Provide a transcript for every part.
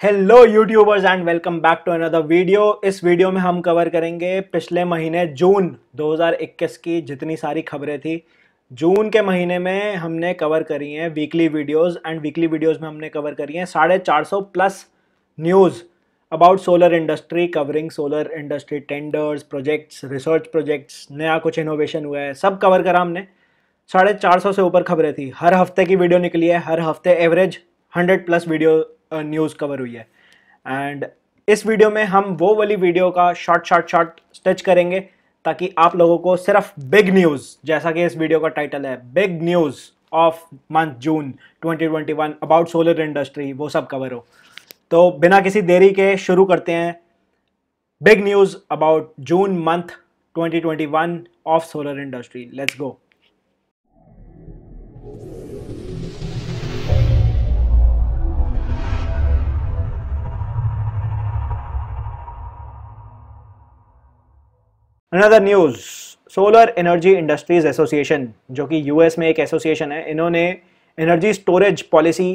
Hello YouTubers and welcome back to another video. इस video में हम कवर करेंगे पिछले महीने जून 2021 की जितनी सारी खबरें थी। जून के महीने में हमने कवर करी हैं weekly videos and weekly videos में हमने कवर करी हैं 450 plus news about solar industry, covering solar industry tenders, projects, research projects, नया कुछ इनोवेशन हुआ है, सब कवर करा हमने। 450 से ऊपर खबरें थी। हर हफ्ते की वीडियो निकली है, हर हफ्ते average 100 plus video news cover हुई है। एंड इस वीडियो में हम वो वाली वीडियो का शॉर्ट स्टिच करेंगे ताकि आप लोगों को सिर्फ बिग न्यूज़, जैसा कि इस वीडियो का टाइटल है big news of month June 2021 about solar industry, वो सब कवर हो। तो बिना किसी देरी के शुरू करते हैं big news about June month 2021 of solar industry. Let's go. Another news, solar energy industries association, जो कि यूएस में एक एसोसिएशन है, इन्होंने एनर्जी स्टोरेज पॉलिसी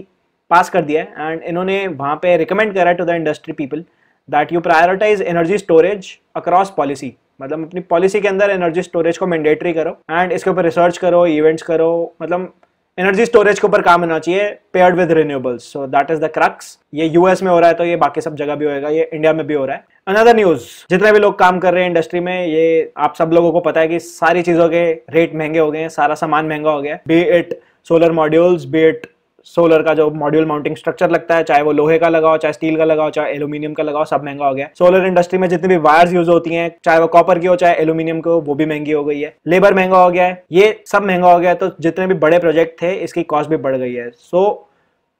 पास कर दिया है एंड इन्होंने वहाँ पे रिकमेंड करा to the industry people that you prioritize energy storage across policy. मतलब अपनी पॉलिसी के अंदर एनर्जी स्टोरेज को मैंडेटरी करो एंड इसके ऊपर रिसर्च करो, इवेंट्स करो। मतलब एनर्जी स्टोरेज के ऊपर काम होना चाहिए paired with renewables. So that is the crux. ये यूएस में हो रहा है तो ये बाकी सब जगह भी होएगा, ये इंडिया में भी हो रहा है। अनदर न्यूज, जितने भी लोग काम कर रहे हैं इंडस्ट्री में, ये आप सब लोगों को पता है कि सारी चीजों के रेट महंगे हो गए हैं, सारा सामान महंगा हो गया है। B it solar modules, B it solar का जो मॉड्यूल माउंटिंग स्ट्रक्चर लगता है, चाहे वो लोहे का लगाओ, चाहे स्टील का लगाओ, चाहे एल्यूमिनियम का लगाओ, सब महंगा हो गया है। सोलर इंडस्ट्री में जितनी भी वायर्स यूज होती हैं, चाहे वो कॉपर की हो चाहे एल्यूमिनियम की हो, वो भी महंगी हो गई है। लेबर महंगा हो गया है, ये सब महंगा हो गया है। तो जितने भी बड़े प्रोजेक्ट थे इसकी कॉस्ट भी बढ़ गई है। So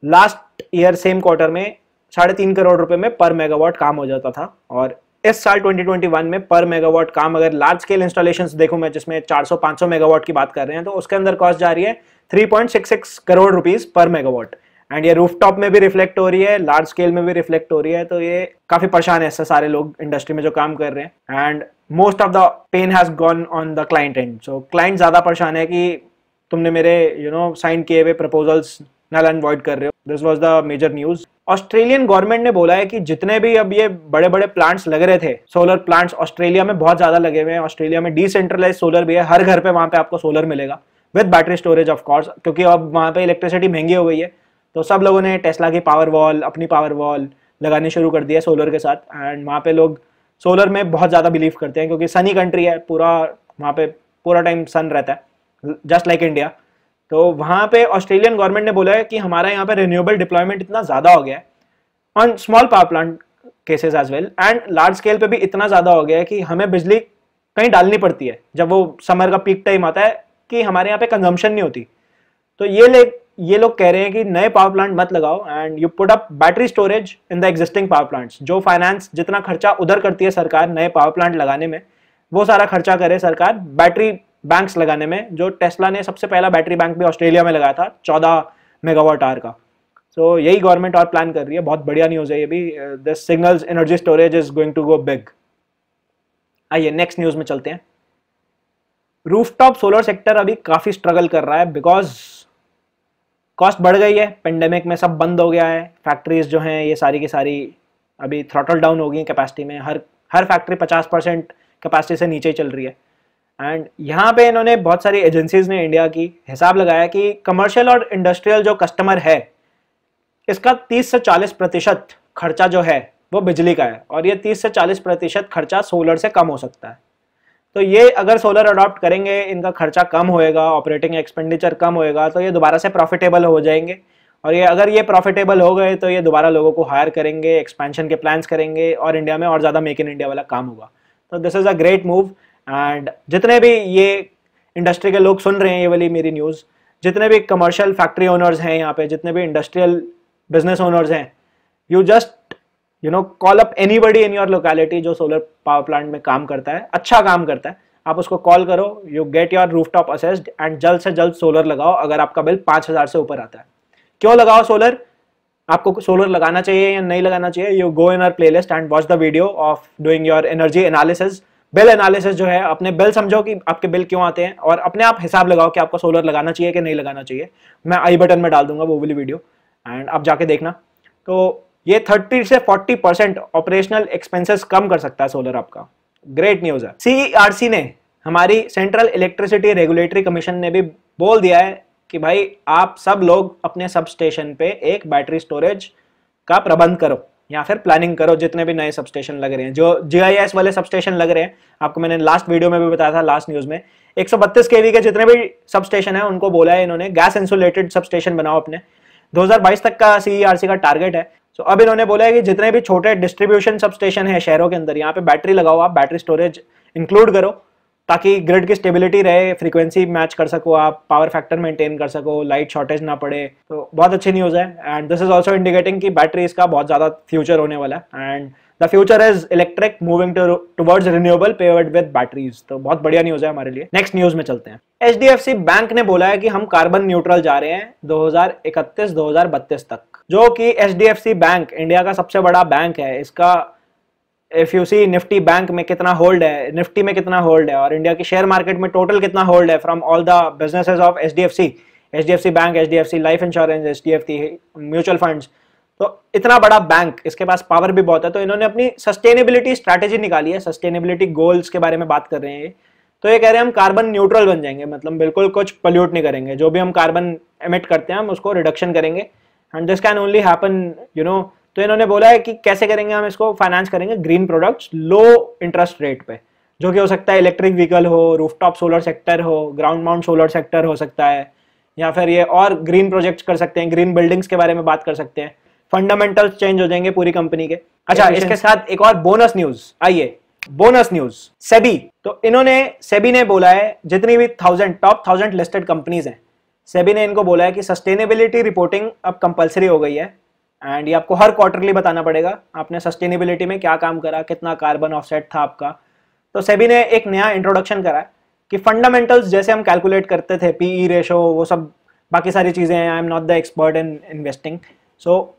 last year same quarter में 3.5 करोड़ रुपए में पर मेगावाट काम हो जाता था, और इस साल 2021 में पर मेगावाट काम, अगर लार्ज स्केल इंस्टॉलेशंस देखूं मैं, जिसमें 400-500 मेगावाट की बात कर रहे हैं, तो उसके अंदर कॉस्ट जा रही है 3.66 करोड़ रुपीस पर मेगावाट। एंड ये रूफटॉप में भी रिफ्लेक्ट हो रही है, लार्ज स्केल में भी रिफ्लेक्ट हो रही है। तो ये काफी परेशान है इससे सारे लोग इंडस्ट्री में जो काम कर रहे हैं। And most of the pain has gone on the client end. So client ज्यादा परेशान है कि तुमने मेरे साइन किए हुए प्रपोजल्स नल एंड वॉइड कर रहे हो। This was the major news. Australian government ने बोला है कि जितने भी अब ये बड़े बड़े प्लांट्स लग रहे थे, सोलर प्लांट्स ऑस्ट्रेलिया में बहुत ज्यादा लगे हुए हैं। ऑस्ट्रेलिया में डिसेंट्रलाइज सोलर भी है, हर घर पे वहां पे आपको सोलर मिलेगा with battery storage of course, क्योंकि अब वहां पे इलेक्ट्रिसिटी महंगी हो गई है। तो सब लोगों ने टेस्ला की पावर वॉल, अपनी पावर वॉल लगानी शुरू कर दी है सोलर के साथ। एंड वहाँ पे लोग सोलर में बहुत ज़्यादा बिलीव करते हैं, क्योंकि सनी कंट्री है, पूरा वहाँ पे पूरा टाइम सन रहता है, जस्ट लाइक इंडिया। तो वहाँ पे ऑस्ट्रेलियन गवर्नमेंट ने बोला है कि हमारा यहाँ पे रिन्यूएबल डिप्लॉयमेंट इतना ज़्यादा हो गया है on small power plant cases as well, and large scale पे भी इतना ज़्यादा हो गया है कि हमें बिजली कहीं डालनी पड़ती है जब वो समर का पीक टाइम आता है, कि हमारे यहाँ पे कंजम्पशन नहीं होती। तो ये लोग कह रहे हैं कि नए पावर प्लांट मत लगाओ and you put up battery storage in the existing power plants. जो फाइनेंस जितना खर्चा उधर करती है सरकार नए पावर प्लांट लगाने में, वो सारा खर्चा करे सरकार बैटरी बैंक्स लगाने में। जो टेस्ला ने सबसे पहला बैटरी बैंक भी ऑस्ट्रेलिया में लगाया था 14 मेगावाट आवर का। सो यही गवर्नमेंट और प्लान कर रही है। बहुत बढ़िया न्यूज है ये भी। This signals energy storage is going to go big. आइए नेक्स्ट न्यूज में चलते हैं। रूफटॉप सोलर सेक्टर अभी काफी स्ट्रगल कर रहा है बिकॉज कॉस्ट बढ़ गई है। पेंडेमिक में सब बंद हो गया है। फैक्ट्रीज जो हैं ये सारी की सारी अभी थ्रॉटल डाउन हो गई कैपेसिटी में। हर फैक्ट्री 50% कैपेसिटी से नीचे ही चल रही है। एंड यहाँ पे इन्होंने बहुत सारी एजेंसीज ने इंडिया की हिसाब लगाया कि कमर्शियल और इंडस्ट्रियल जो कस्टमर है, इसका 30 से 40% खर्चा जो है वो बिजली का है, और ये 30 से 40% खर्चा सोलर से कम हो सकता है। तो ये अगर सोलर अडॉप्ट करेंगे, इनका खर्चा कम होएगा, ऑपरेटिंग एक्सपेंडिचर कम होएगा, तो ये दोबारा से प्रॉफिटेबल हो जाएंगे। और ये अगर ये प्रॉफिटेबल हो गए तो ये दोबारा लोगों को हायर करेंगे, एक्सपेंशन के प्लान्स करेंगे, और इंडिया में और ज़्यादा मेक इन इंडिया वाला काम होगा। तो this is a great move. And जितने भी ये इंडस्ट्री के लोग सुन रहे हैं ये वाली मेरी न्यूज़, जितने भी कमर्शियल फैक्ट्री ओनर्स हैं यहाँ पे, जितने भी इंडस्ट्रियल बिजनेस ओनर्स हैं, you just call up anybody in your locality जो सोलर पावर प्लांट में काम करता है, अच्छा काम करता है, आप उसको कॉल करो, you get your rooftop assessed and जल्द से जल्द सोलर लगाओ अगर आपका बिल 5,000 से ऊपर आता है। क्यों लगाओ सोलर? आपको सोलर लगाना चाहिए या नहीं लगाना चाहिए? You go in our playlist and watch the video of doing your energy analysis, bill analysis जो है। अपने बिल समझो कि आपके बिल क्यों आते हैं, और अपने आप हिसाब लगाओ कि आपको सोलर लगाना चाहिए कि नहीं लगाना चाहिए। मैं आई बटन में डाल दूंगा वो वाली वीडियो एंड आप जाके देखना। तो ये 30 से 40% ऑपरेशनल एक्सपेंसेस कम कर सकता है सोलर आपका। ग्रेट न्यूज है। सीईआरसी ने, हमारी सेंट्रल इलेक्ट्रिसिटी रेगुलेटरी कमीशन ने भी बोल दिया है कि भाई आप सब लोग अपने सब स्टेशन पे एक बैटरी स्टोरेज का प्रबंध करो या फिर प्लानिंग करो। जितने भी नए सब स्टेशन लग रहे हैं, जो जीआईएस वाले सब स्टेशन लग रहे हैं, आपको मैंने लास्ट वीडियो में भी बताया था, लास्ट न्यूज में 132 केवी के जितने भी सब स्टेशन है उनको बोला है इन्होंने गैस इंसुलेटेड सब स्टेशन बनाओ अपने। 2022 तक का सीईआरसी का टारगेट है। तो अब इन्होंने बोला है कि जितने भी छोटे डिस्ट्रीब्यूशन सब स्टेशन है शहरों के अंदर, यहाँ पे बैटरी लगाओ, आप बैटरी स्टोरेज इंक्लूड करो ताकि ग्रिड की स्टेबिलिटी रहे, फ्रीक्वेंसी मैच कर सको, आप पावर फैक्टर मेंटेन कर सको, लाइट शॉर्टेज ना पड़े। तो बहुत अच्छी न्यूज़ है and this is also indicating कि बैटरीज का बहुत ज़्यादा फ्यूचर होने वाला है and the future is electric moving towards renewable पेवर्ड with batteries. तो बहुत बढ़िया न्यूज़ है हमारे लिए। नेक्स्ट न्यूज़ में चलते हैं। एचडीएफसी बैंक ने बोला है कि हम कार्बन न्यूट्रल जा रहे हैं 2031-2032 तक, जो कि एचडीएफसी बैंक इंडिया का सबसे बड़ा बैंक है। इसका if you see Nifty Bank में कितना होल्ड है, निफ्टी में कितना होल्ड है और इंडिया की शेयर मार्केट में टोटल कितना होल्ड है from all the businesses of HDFC bank, HDFC life insurance, HDFC mutual funds. तो इतना बड़ा बैंक, इसके पास पावर भी बहुत है। तो इन्होंने अपनी सस्टेनेबिलिटी स्ट्रैटेजी निकाली है, सस्टेनेबिलिटी गोल्स के बारे में बात कर रहे हैं। तो ये कह रहे हैं हम कार्बन न्यूट्रल बन जाएंगे, मतलब बिल्कुल कुछ पोल्यूट नहीं करेंगे, जो भी हम कार्बन एमिट करते हैं हम उसको रिडक्शन करेंगे and this can only happen you know. तो इन्होंने बोला है कि कैसे करेंगे, हम इसको फाइनेंस करेंगे ग्रीन प्रोडक्ट्स लो इंटरेस्ट रेट पे, जो कि हो सकता है इलेक्ट्रिक व्हीकल हो, रूफटॉप सोलर सेक्टर हो, ग्राउंड माउंट सोलर सेक्टर हो सकता है, या फिर ये और ग्रीन प्रोजेक्ट्स कर सकते हैं, ग्रीन बिल्डिंग्स के बारे में बात कर सकते हैं। फंडामेंटल्स चेंज हो जाएंगे पूरी कंपनी के। अच्छा, इसके साथ एक और बोनस न्यूज, आइए बोनस न्यूज। सेबी, तो इन्होंने, सेबी ने बोला है जितनी भी टॉप 1000 लिस्टेड कंपनीज हैं, सेबी ने इनको बोला है कि सस्टेनेबिलिटी रिपोर्टिंग अब कंपलसरी हो गई है एंड ये आपको हर क्वार्टरली बताना पड़ेगा आपने सस्टेनेबिलिटी में क्या काम करा, कितना कार्बन ऑफसेट था आपका। तो सेबी ने एक नया इंट्रोडक्शन करा कि फंडामेंटल्स जैसे हम कैलकुलेट करते थे, पीई रेशो, वो सब बाकी सारी चीज़ें हैं, I am not the expert in investing. So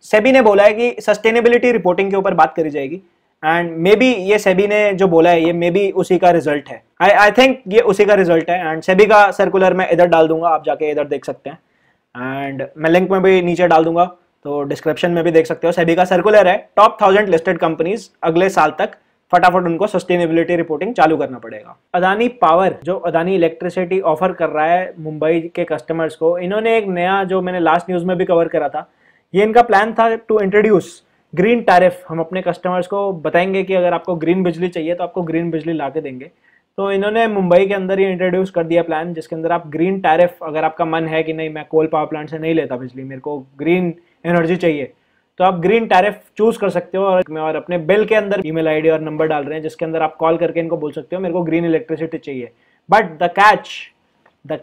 SEBI ने बोला है कि सस्टेनेबिलिटी रिपोर्टिंग के ऊपर बात करी जाएगी एंड मे बी ये सेबी ने जो बोला है ये मे बी उसी का रिजल्ट है। आई थिंक ये उसी का रिजल्ट है एंड सेबी का सर्कुलर मैं इधर डाल दूंगा, आप जाके इधर देख सकते हैं एंड मैं लिंक में भी नीचे डाल दूंगा, तो डिस्क्रिप्शन में भी देख सकते हो। सेबी का सर्कुलर है, टॉप 1000 लिस्टेड कंपनीज अगले साल तक फटाफट उनको सस्टेनेबिलिटी रिपोर्टिंग चालू करना पड़ेगा। अदानी पावर, जो अदानी इलेक्ट्रिसिटी ऑफर कर रहा है मुंबई के कस्टमर्स को, इन्होंने एक नया, जो मैंने लास्ट न्यूज में भी कवर करा था, ये इनका प्लान था टू इंट्रोड्यूस ग्रीन टैरिफ। हम अपने कस्टमर्स को बताएंगे कि अगर आपको ग्रीन बिजली चाहिए तो आपको ग्रीन बिजली ला के देंगे। तो इन्होंने मुंबई के अंदर ये इंट्रोड्यूस कर दिया प्लान, जिसके अंदर आप ग्रीन टैरिफ, अगर आपका मन है कि नहीं मैं कोल पावर प्लांट से नहीं लेता बिजली, मेरे को ग्रीन एनर्जी चाहिए, तो आप ग्रीन टैरिफ चूज कर सकते हो और अपने बिल के अंदर ईमेल आईडी और नंबर डाल रहे हैं, जिसके अंदर आप कॉल करके इनको बोल सकते हो मेरे को ग्रीन इलेक्ट्रिसिटी चाहिए। But the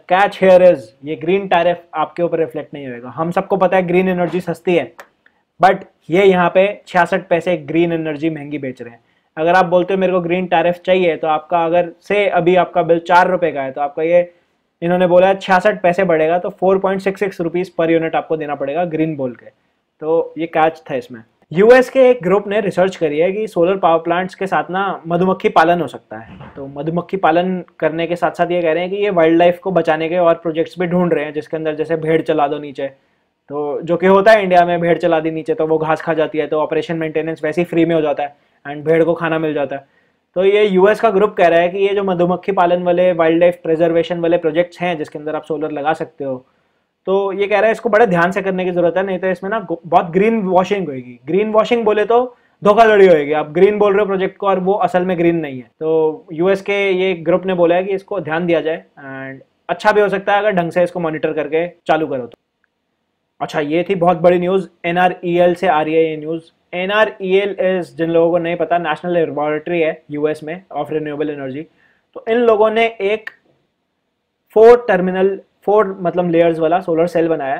catch here is, ये ग्रीन टैरिफ आपके ऊपर रिफ्लेक्ट नहीं होगा। हम सबको पता है ग्रीन एनर्जी सस्ती है, बट ये यहाँ पे 66 पैसे ग्रीन एनर्जी महंगी बेच रहे हैं। अगर आप बोलते हो मेरे को ग्रीन टैरिफ चाहिए, तो आपका अगर से अभी आपका बिल 4 रुपए का है, तो आपका ये इन्होंने बोला है 66 पैसे बढ़ेगा, तो 4.66 रुपीज पर यूनिट आपको देना पड़ेगा ग्रीन बोल के। तो ये कैच था इसमें। यूएस के एक ग्रुप ने रिसर्च करी है कि सोलर पावर प्लांट्स के साथ ना मधुमक्खी पालन हो सकता है। तो मधुमक्खी पालन करने के साथ साथ ये कह रहे हैं कि ये वाइल्ड लाइफ को बचाने के और प्रोजेक्ट्स भी ढूंढ रहे हैं, जिसके अंदर जैसे भेड़ चला दो नीचे, तो जो कि होता है इंडिया में, भेड़ चला दी नीचे तो वो घास खा जाती है, तो ऑपरेशन मेंटेनेंस वैसे ही फ्री में हो जाता है एंड भेड़ को खाना मिल जाता है। तो ये यूएस का ग्रुप कह रहा है कि ये जो मधुमक्खी पालन वाले, वाइल्ड लाइफ प्रिजर्वेशन वाले प्रोजेक्ट्स हैं जिसके अंदर आप सोलर लगा सकते हो, तो ये कह रहा है इसको बड़े ध्यान से करने की जरूरत है, नहीं तो इसमें ना बहुत ग्रीन वॉशिंग होगी। ग्रीन वॉशिंग बोले तो धोखाधड़ी होगी, आप ग्रीन बोल रहे हो प्रोजेक्ट को और वो असल में ग्रीन नहीं है। तो यूएस के ये ग्रुप ने बोला है कि इसको ध्यान दिया जाए एंड अच्छा भी हो सकता है अगर ढंग से इसको मॉनिटर करके चालू करो तो। अच्छा, ये थी बहुत बड़ी न्यूज़, एनआरईएल से आ रही है ये न्यूज़। एनआरईएल इज, जिन लोगों को नहीं पता, नेशनल लेबोरेटरी है यूएस में ऑफ रिन्यूएबल एनर्जी। तो इन लोगों ने एक 4 मतलब लेयर्स वाला सोलर सेल बनाया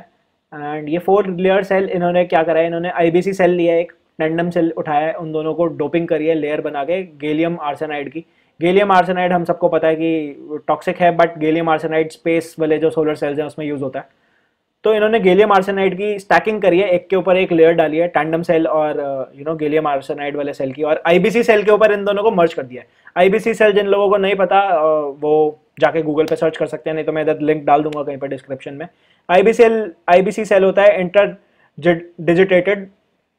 एंड ये 4 लेयर सेल इन्होंने क्या करा है, इन्होंने आईबीसी सेल लिया है, एक टैंडम सेल उठाया है, उन दोनों को डोपिंग करी है लेयर बना के गैलियम आर्सेनाइड की। गैलियम आर्सेनाइड हम सबको पता है कि टॉक्सिक है, बट गैलियम आर्सेनाइड स्पेस वाले जो सोलर सेल्स हैं उसमें यूज होता है। तो इन्होंने गैलियम आर्सेनाइड की स्टैकिंग करी है, एक के ऊपर एक लेयर डाली है टैंडम सेल और गैलियम आर्सेनाइड वाले सेल की, और आईबीसी सेल के ऊपर इन दोनों को मर्ज कर दिया है। आईबीसी सेल जिन लोगों को नहीं पता वो जाके गूगल पे सर्च कर सकते हैं, नहीं तो मैं इधर लिंक डाल दूंगा कहीं पर डिस्क्रिप्शन में। आईबीसी सेल होता है इंटर डिजिटेटेड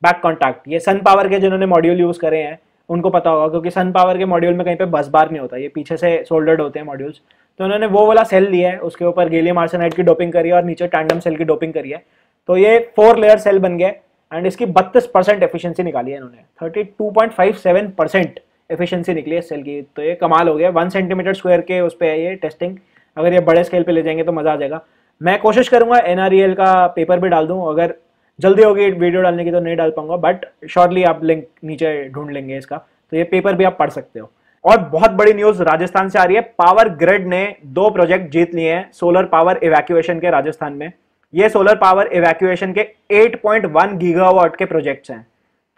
बैक कॉन्टैक्ट। ये सन पावर के जिन्होंने मॉड्यूल यूज़ करे हैं उनको पता होगा, क्योंकि सन पावर के मॉड्यूल में कहीं पे बस बार नहीं होता, ये पीछे से सोल्डर्ड होते हैं मॉड्यूल्स। तो उन्होंने वो वाला सेल लिया है, उसके ऊपर गैलियम आर्सेनाइड की डोपिंग करी है और नीचे टैंडम सेल की डोपिंग करी है, तो ये 4 लेयर सेल बन गया एंड इसकी 32% एफिशिएंसी निकाली है इन्होंने, 32.57% एफिशिएंसी निकली है सेल की। तो ये कमाल हो गया। 1 सेंटीमीटर स्क्वायर के उस पर है ये टेस्टिंग। अगर ये बड़े स्केल पे ले जाएंगे तो मजा आ जाएगा। मैं कोशिश करूंगा NREL का पेपर भी डाल दूं, अगर जल्दी होगी वीडियो डालने की तो नहीं डाल पाऊंगा, बट शॉर्टली आप लिंक नीचे ढूंढ लेंगे इसका, तो ये पेपर भी आप पढ़ सकते हो। और बहुत बड़ी न्यूज राजस्थान से आ रही है। पावर ग्रिड ने 2 प्रोजेक्ट जीत लिए हैं सोलर पावर इवैक्यूएशन के राजस्थान में। ये सोलर पावर इवैक्यूएशन के 8.1 गीगावाट के प्रोजेक्ट्स हैं।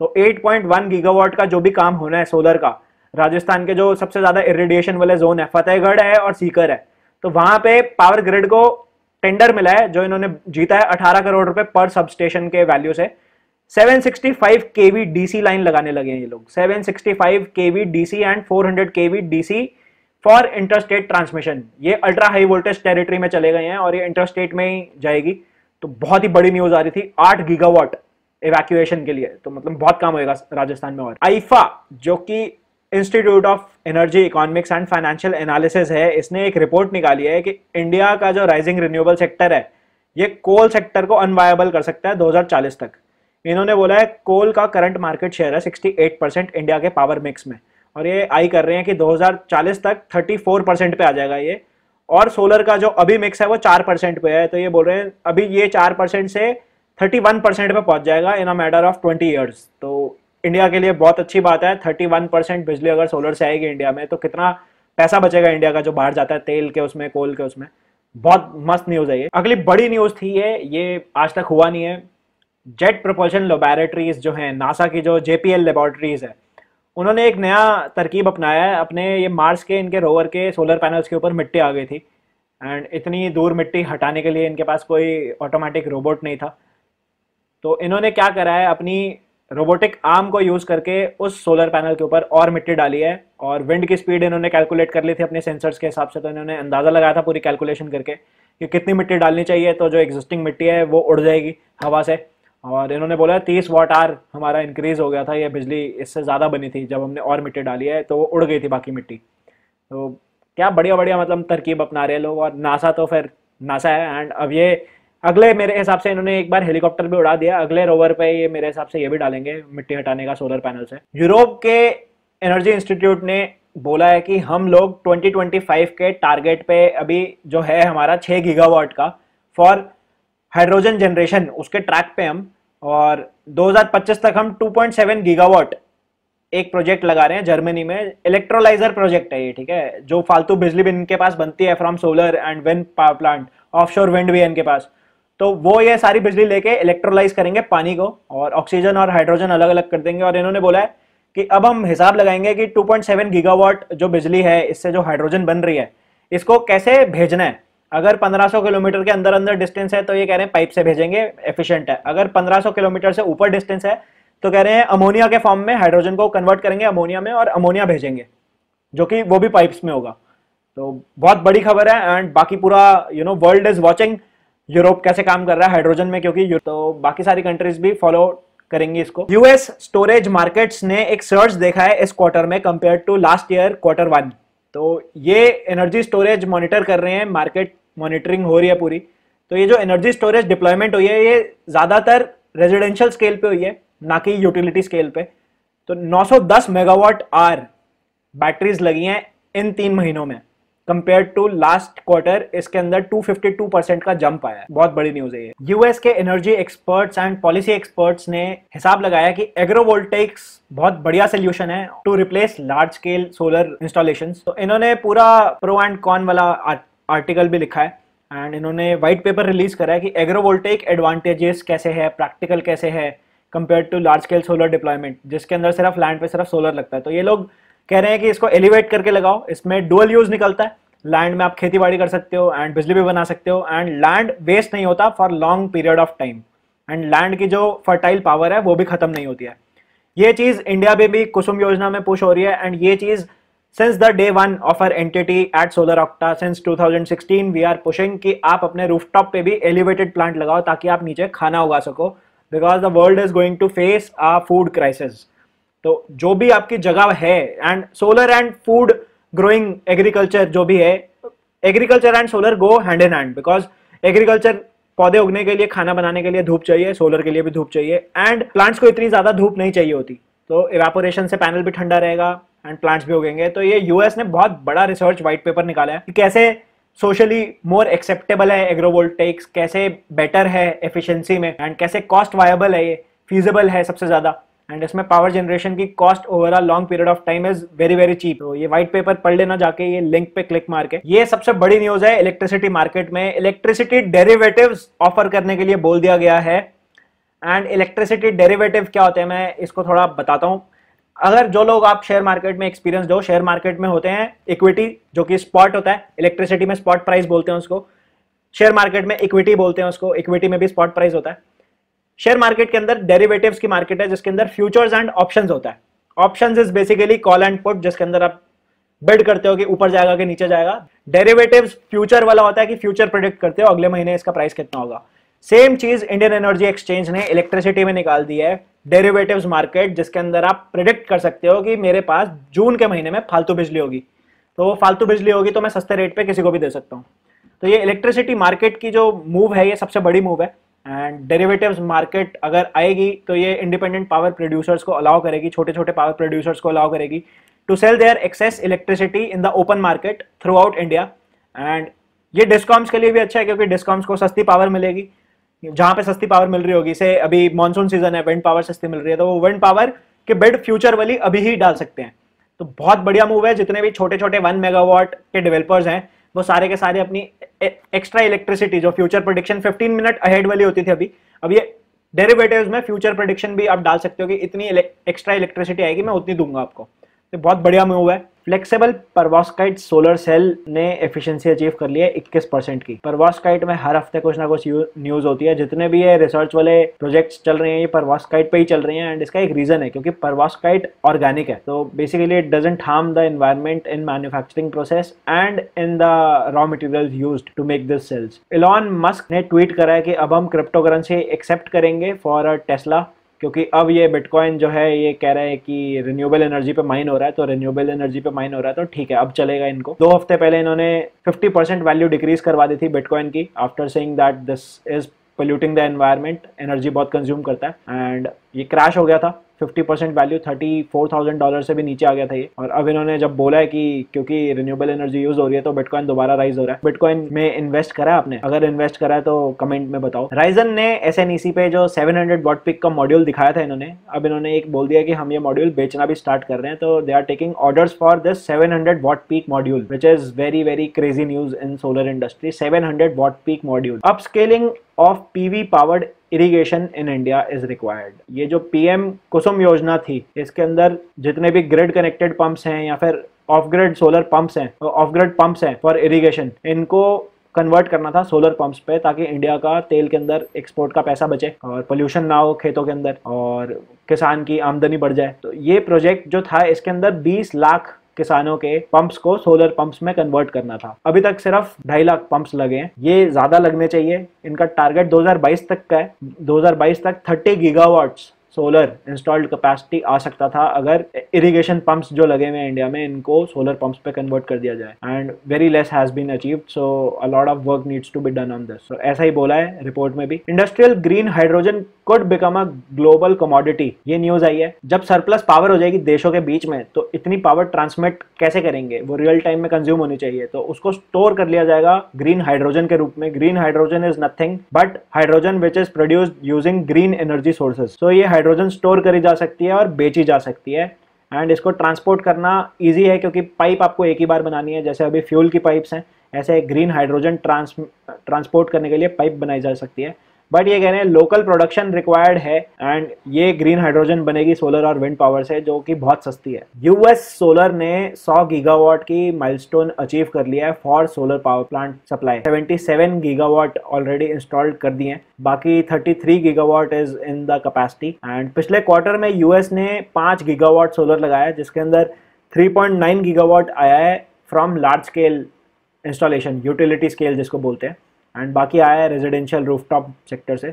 तो 8.1 गीगावाट का जो भी काम होना है सोलर का, राजस्थान के जो सबसे ज्यादा इरिडिएशन वाले जोन है फतेहगढ़ है और सीकर है, तो वहां पे पावर ग्रिड को टेंडर मिला है जो इन्होंने जीता है 18 करोड़ रुपए पर सबस्टेशन के वैल्यू से। 765 kV डीसी लाइन लगाने लगे हैं ये लोग, 765 kV DC and 400 kV DC for interstate transmission. ये अल्ट्रा हाई वोल्टेज टेरिटरी में चले गए हैं और ये इंटरस्टेट में ही जाएगी। तो बहुत ही बड़ी न्यूज आ रही थी, 8 गीगावाट इवैक्यूएशन के लिए, तो मतलब बहुत काम होगा राजस्थान में। और आईफा जो कि institute of energy economics and financial analysis है, इसने एक रिपोर्ट निकाली है कि इंडिया का जो राइजिंग रिन्यूएबल सेक्टर है ये कोल सेक्टर को अनवायबल कर सकता है 2040 तक। इन्होंने बोला है कोल का करंट मार्केट शेयर है 68% इंडिया के पावर मिक्स में, और ये आई कर रहे हैं कि 2040 तक 34% पे आ जाएगा ये। और सोलर का जो अभी मिक्स है वो 4% पे है, तो ये बोल रहे हैं अभी ये 4% से 31% पे पहुंच जाएगा इन अ मैटर ऑफ 20 ईयर्स। तो इंडिया के लिए बहुत अच्छी बात है। 31% बिजली अगर सोलर से आएगी इंडिया में तो कितना पैसा बचेगा इंडिया का जो बाहर जाता है तेल के उसमें, कोल के उसमें। बहुत मस्त न्यूज है ये। अगली बड़ी न्यूज थी ये आज तक हुआ नहीं है। जेट प्रोपल्शन लैबोरेटरीज जो है नासा की, जो JPL लैबोरेटरीज है, उन्होंने एक नया तरकीब अपनाया है। अपने ये मार्स के इनके रोवर के सोलर पैनल्स के ऊपर मिट्टी आ गई थी एंड इतनी दूर मिट्टी हटाने के लिए इनके पास कोई ऑटोमेटिक रोबोट नहीं था। तो इन्होंने क्या करा है, अपनी रोबोटिक आर्म को यूज करके उस सोलर पैनल के ऊपर और मिट्टी डाली है, और विंड की स्पीड इन्होंने कैलकुलेट कर ली थी अपने सेंसर्स के हिसाब से। तो इन्होंने अंदाजा लगाया था पूरी कैलकुलेशन करके कि कितनी मिट्टी डालनी चाहिए, तो जो एग्जिस्टिंग मिट्टी है वो उड़ जाएगी हवा से। और इन्होंने बोला 30 वाट आवर हमारा इंक्रीज हो गया था, ये बिजली इससे ज़्यादा बनी थी जब हमने और मिट्टी डाली है, तो वो उड़ गई थी बाकी मिट्टी। तो क्या बढ़िया बढ़िया मतलब तरकीब अपना रहे लोग। और नासा तो फिर नासा है। एंड अब ये अगले मेरे हिसाब से इन्होंने एक बार हेलीकॉप्टर भी उड़ा दिया, अगले रोवर पे ये मेरे हिसाब से ये भी डालेंगे मिट्टी हटाने का सोलर पैनल से। यूरोप के एनर्जी इंस्टीट्यूट ने बोला है कि हम लोग 2025 के टारगेट पे अभी जो है हमारा 6 गीगावाट का फॉर हाइड्रोजन जनरेशन, उसके ट्रैक पे हम, और 2025 तक हम 2.7 गीगावाट एक प्रोजेक्ट लगा रहे हैं जर्मनी में। इलेक्ट्रोलाइजर प्रोजेक्ट है ये, ठीक है, जो फालतू बिजली भी इनके पास बनती है from solar and wind power plant, offshore wind भी है इनके पास। तो वो ये सारी बिजली लेके इलेक्ट्रोलाइज करेंगे पानी को और ऑक्सीजन और हाइड्रोजन अलग अलग कर देंगे। और इन्होंने बोला है कि अब हम हिसाब लगाएंगे कि 2.7 गीगावाट जो बिजली है, इससे जो हाइड्रोजन बन रही है, इसको कैसे भेजना है। अगर 1500 किलोमीटर के अंदर अंदर डिस्टेंस है तो ये कह रहे हैं पाइप से भेजेंगे, एफिशिएंट है। अगर 1500 किलोमीटर से ऊपर डिस्टेंस है तो कह रहे हैं अमोनिया के फॉर्म में हाइड्रोजन को कन्वर्ट करेंगे अमोनिया में और अमोनिया भेजेंगे, जो कि वो भी पाइप्स में होगा। तो बहुत बड़ी खबर है। एंड बाकी पूरा वर्ल्ड इज वॉचिंग यूरोप कैसे काम कर रहा है हाइड्रोजन में, क्योंकि तो बाकी सारी कंट्रीज भी फॉलो करेंगे इसको। यूएस स्टोरेज मार्केट्स ने एक सर्ज देखा है इस क्वार्टर में compare to last year Q1। तो ये एनर्जी स्टोरेज मॉनिटर कर रहे हैं, मार्केट मॉनिटरिंग हो रही है पूरी। तो ये जो एनर्जी स्टोरेज डिप्लॉयमेंट हुई है ये ज्यादातर रेजिडेंशियल स्केल पे हुई है, ना कि यूटिलिटी स्केल पे। तो 910 मेगावाट आवर बैटरीज लगी हैं इन 3 महीनों में कंपेयर टू लास्ट क्वार्टर। इसके अंदर 252% का जंप आया है। बहुत बड़ी न्यूज है ये। यूएस के energy experts and policy experts ने हिसाब लगाया कि एग्रोवोल्टेक्स बहुत बढ़िया सोल्यूशन है to replace large scale solar installations. तो इन्होंने पूरा प्रो एंड कॉन वाला आर्टिकल भी लिखा है एंड इन्होंने व्हाइट पेपर रिलीज करा है कि एग्रोवोल्टेक एडवांटेजेस कैसे है, प्रैक्टिकल कैसे है compare to large scale solar deployment, जिसके अंदर सिर्फ लैंड पे सिर्फ सोलर लगता है। तो ये लोग कह रहे हैं कि इसको एलिवेट करके लगाओ, इसमें डुअल यूज निकलता है। लैंड में आप खेती बाड़ी कर सकते हो एंड बिजली भी बना सकते हो एंड लैंड वेस्ट नहीं होता for long period of time and land की जो फर्टाइल पावर है वो भी खत्म नहीं होती है। ये चीज इंडिया में भी कुसुम योजना में पुश हो रही है एंड ये चीज since the day one of our entity at Solar Octa since 2016 we are pushing कि आप अपने रूफटॉप पे भी एलिवेटेड प्लांट लगाओ ताकि आप नीचे खाना उगा सको because the world is going to face a food crisis. तो जो भी आपकी जगह है, and solar and food growing agriculture जो भी है, agriculture and solar go hand in hand, because agriculture पौधे उगने के लिए, खाना बनाने के लिए धूप चाहिए, सोलर के लिए भी धूप चाहिए, एंड प्लांट्स को इतनी ज्यादा धूप नहीं चाहिए होती, तो इवेपोरेशन से पैनल भी ठंडा रहेगा एंड प्लांट्स भी उगेंगे। तो ये यूएस ने बहुत बड़ा रिसर्च व्हाइट पेपर निकाला है कि कैसे सोशली मोर एक्सेप्टेबल है एग्रोवोल्टेक्स, कैसे बेटर है एफिशिएंसी में, एंड कैसे कॉस्ट वायबल है, ये फीजिबल है सबसे ज्यादा, एंड इसमें पावर जनरेशन की cost over a long period of time is very very cheap. तो ये व्हाइट पेपर पढ़ लेना जाके, ये लिंक पे क्लिक मार के। ये सबसे बड़ी न्यूज है इलेक्ट्रिसिटी मार्केट में। इलेक्ट्रिसिटी डेरिवेटिव्स ऑफर करने के लिए बोल दिया गया है। एंड इलेक्ट्रिसिटी डेरिवेटिव क्या होते हैं, मैं इसको थोड़ा बताता हूँ। अगर जो लोग आप शेयर मार्केट में एक्सपीरियंस हो, शेयर मार्केट में होते हैं इक्विटी जो कि स्पॉट होता है, इलेक्ट्रिसिटी में स्पॉट प्राइस बोलते हैं उसको, शेयर मार्केट में इक्विटी बोलते हैं उसको, इक्विटी में भी स्पॉट प्राइस होता है। शेयर मार्केट के अंदर डेरिवेटिव्स की मार्केट है जिसके अंदर फ्यूचर्स एंड ऑप्शंस होता है। Options is basically call and put, जिसके अंदर आप बिड करते हो कि ऊपर जाएगा कि नीचे जाएगा। डेरिवेटिव्स फ्यूचर वाला होता है कि फ्यूचर प्रेडिक्ट करते हो अगले महीने इसका प्राइस कितना होगा। सेम चीज इंडियन एनर्जी एक्सचेंज ने इलेक्ट्रिसिटी में निकाल दी है, डेरिवेटिव्स मार्केट, जिसके अंदर आप प्रेडिक्ट कर सकते हो कि मेरे पास जून के महीने में फालतू बिजली होगी, तो वो फालतू बिजली होगी तो मैं सस्ते रेट पे किसी को भी दे सकता हूँ। तो ये इलेक्ट्रिसिटी मार्केट की जो मूव है, ये सबसे बड़ी मूव है। एंड डेरिवेटिव्स मार्केट अगर आएगी तो ये इंडिपेंडेंट पावर प्रोड्यूसर्स को अलाउ करेगी, छोटे छोटे पावर प्रोड्यूसर्स को अलाउ करेगी to sell their excess electricity in the open market throughout India. And ये डिस्कॉम्स के लिए भी अच्छा है क्योंकि डिस्कॉम्स को सस्ती पावर मिलेगी। जहां पे सस्ती पावर मिल रही होगी, से अभी मानसून सीजन है, विंड पावर सस्ती मिल रही है, तो वो विंड पावर के बिड फ्यूचर वाली अभी ही डाल सकते हैं। तो बहुत बढ़िया मूव है। जितने भी छोटे छोटे 1 मेगावाट के डेवलपर्स हैं वो सारे के सारे अपनी एक्स्ट्रा इलेक्ट्रिसिटी, जो फ्यूचर प्रेडिक्शन 15 मिनट अहेड वाली होती थी, अब ये डेरिवेटिव्स में फ्यूचर प्रेडिक्शन भी आप डाल सकते हो कि इतनी एक्स्ट्रा इलेक्ट्रिसिटी आएगी, मैं उतनी दूंगा आपको। तो बहुत बढ़िया मूव है। फ्लेक्सिबल परवॉस्काइट सोलर सेल ने एफिशिएंसी अचीव कर ली है 21% की। परवॉस्काइट में हर हफ्ते कुछ ना कुछ न्यूज होती है। जितने भी ये रिसर्च वाले प्रोजेक्ट्स चल रहे हैं ये परवॉस्काइट पे ही चल रहे हैं। एंड इसका एक रीजन है क्योंकि परवॉस्काइट ऑर्गेनिक है, तो basically it doesn't harm the environment in manufacturing process and in the raw materials used to make this cells. Elon Musk ने ट्वीट करा है कि अब हम क्रिप्टो करेंसी एक्सेप्ट करेंगे फॉर अ टेस्ला, क्योंकि अब ये बिटकॉइन जो है ये कह रहा है कि रिन्यूएबल एनर्जी पे माइन हो रहा है, तो रिन्यूएबल एनर्जी पे माइन हो रहा है तो ठीक है अब चलेगा इनको। 2 हफ्ते पहले इन्होंने 50% वैल्यू डिक्रीज करवा दी थी बिटकॉइन की, after saying that this is polluting the environment, energy बहुत कंज्यूम करता है। एंड ये क्रैश हो गया था, 50% वैल्यू $34,000 से भी नीचे आ गया था ये। और अब इन्होंने जब बोला है कि क्योंकि रिन्यूएबल एनर्जी यूज हो रही है तो बिटकॉइन दोबारा राइज हो रहा है। बिटकॉइन में इन्वेस्ट करा है आपने? अगर इन्वेस्ट करा है तो कमेंट में बताओ। राइजन ने SNEC पे जो 700 वॉट पीक का मॉड्यूल दिखाया था इन्होंने, अब इन्होंने एक बोल दिया कि हम ये मॉड्यूल बेचना भी स्टार्ट कर रहे हैं। तो they are taking orders for this 700 watt peak module, which is very very crazy news in solar industry. 700 watt peak module. Upscaling of PV powered irrigation in India is required. ये जो PM कुसुम योजना थी, इसके अंदर जितने भी grid connected pumps हैं या फिर ऑफ ग्रिड सोलर पंप्स हैं, ऑफ ग्रिड पंप्स हैं फॉर इरिगेशन, इनको कन्वर्ट करना था सोलर पंप्स पे, ताकि इंडिया का तेल के अंदर एक्सपोर्ट का पैसा बचे और पोल्यूशन ना हो खेतों के अंदर और किसान की आमदनी बढ़ जाए। तो ये प्रोजेक्ट जो था इसके अंदर 20 लाख किसानों के पंप्स को सोलर पंप्स में कन्वर्ट करना था। अभी तक सिर्फ 2.5 लाख पंप्स लगे हैं, ये ज्यादा लगने चाहिए। इनका टारगेट 2022 तक का है। 2022 तक 30 गीगावाट्स सोलर इंस्टॉल्ड कैपेसिटी आ सकता था अगर इरिगेशन पंप्स जो लगे हुए हैं इंडिया में इनको सोलर पंप्स पे कन्वर्ट कर दिया जाए। And very less has been achieved, so a lot of work needs to be done on this. ऐसा ही बोला है रिपोर्ट में भी। Industrial green hydrogen could become a global commodity, ये न्यूज आई है। जब सरप्लस पावर हो जाएगी देशों के बीच में तो इतनी पावर ट्रांसमिट कैसे करेंगे, वो रियल टाइम में कंज्यूम होनी चाहिए, तो उसको स्टोर कर लिया जाएगा ग्रीन हाइड्रोजन के रूप में। Green hydrogen is nothing but hydrogen which is produced using green energy sources. So ये हाइड्रोजन स्टोर करी जा सकती है और बेची जा सकती है। एंड इसको ट्रांसपोर्ट करना इजी है क्योंकि पाइप आपको एक ही बार बनानी है, जैसे अभी फ्यूल की पाइप्स हैं ऐसे ग्रीन हाइड्रोजन ट्रांसपोर्ट करने के लिए पाइप बनाई जा सकती है। बट ये कह रहे हैं लोकल प्रोडक्शन रिक्वायर्ड है एंड ये ग्रीन हाइड्रोजन बनेगी सोलर और विंड पावर से, जो कि बहुत सस्ती है। यूएस सोलर ने 100 गीगावाट की माइलस्टोन अचीव कर लिया है for solar power plant supply. 77 gigawatt already installed कर दिए हैं, बाकी 33 gigawatt is in the capacity. And पिछले क्वार्टर में यूएस ने 5 गीगावाट सोलर लगाया है, जिसके अंदर 3.9 गीगावाट आया है from large scale installation, utility scale जिसको बोलते हैं, एंड बाकी आया है रेजिडेंशियल रूफटॉप सेक्टर से।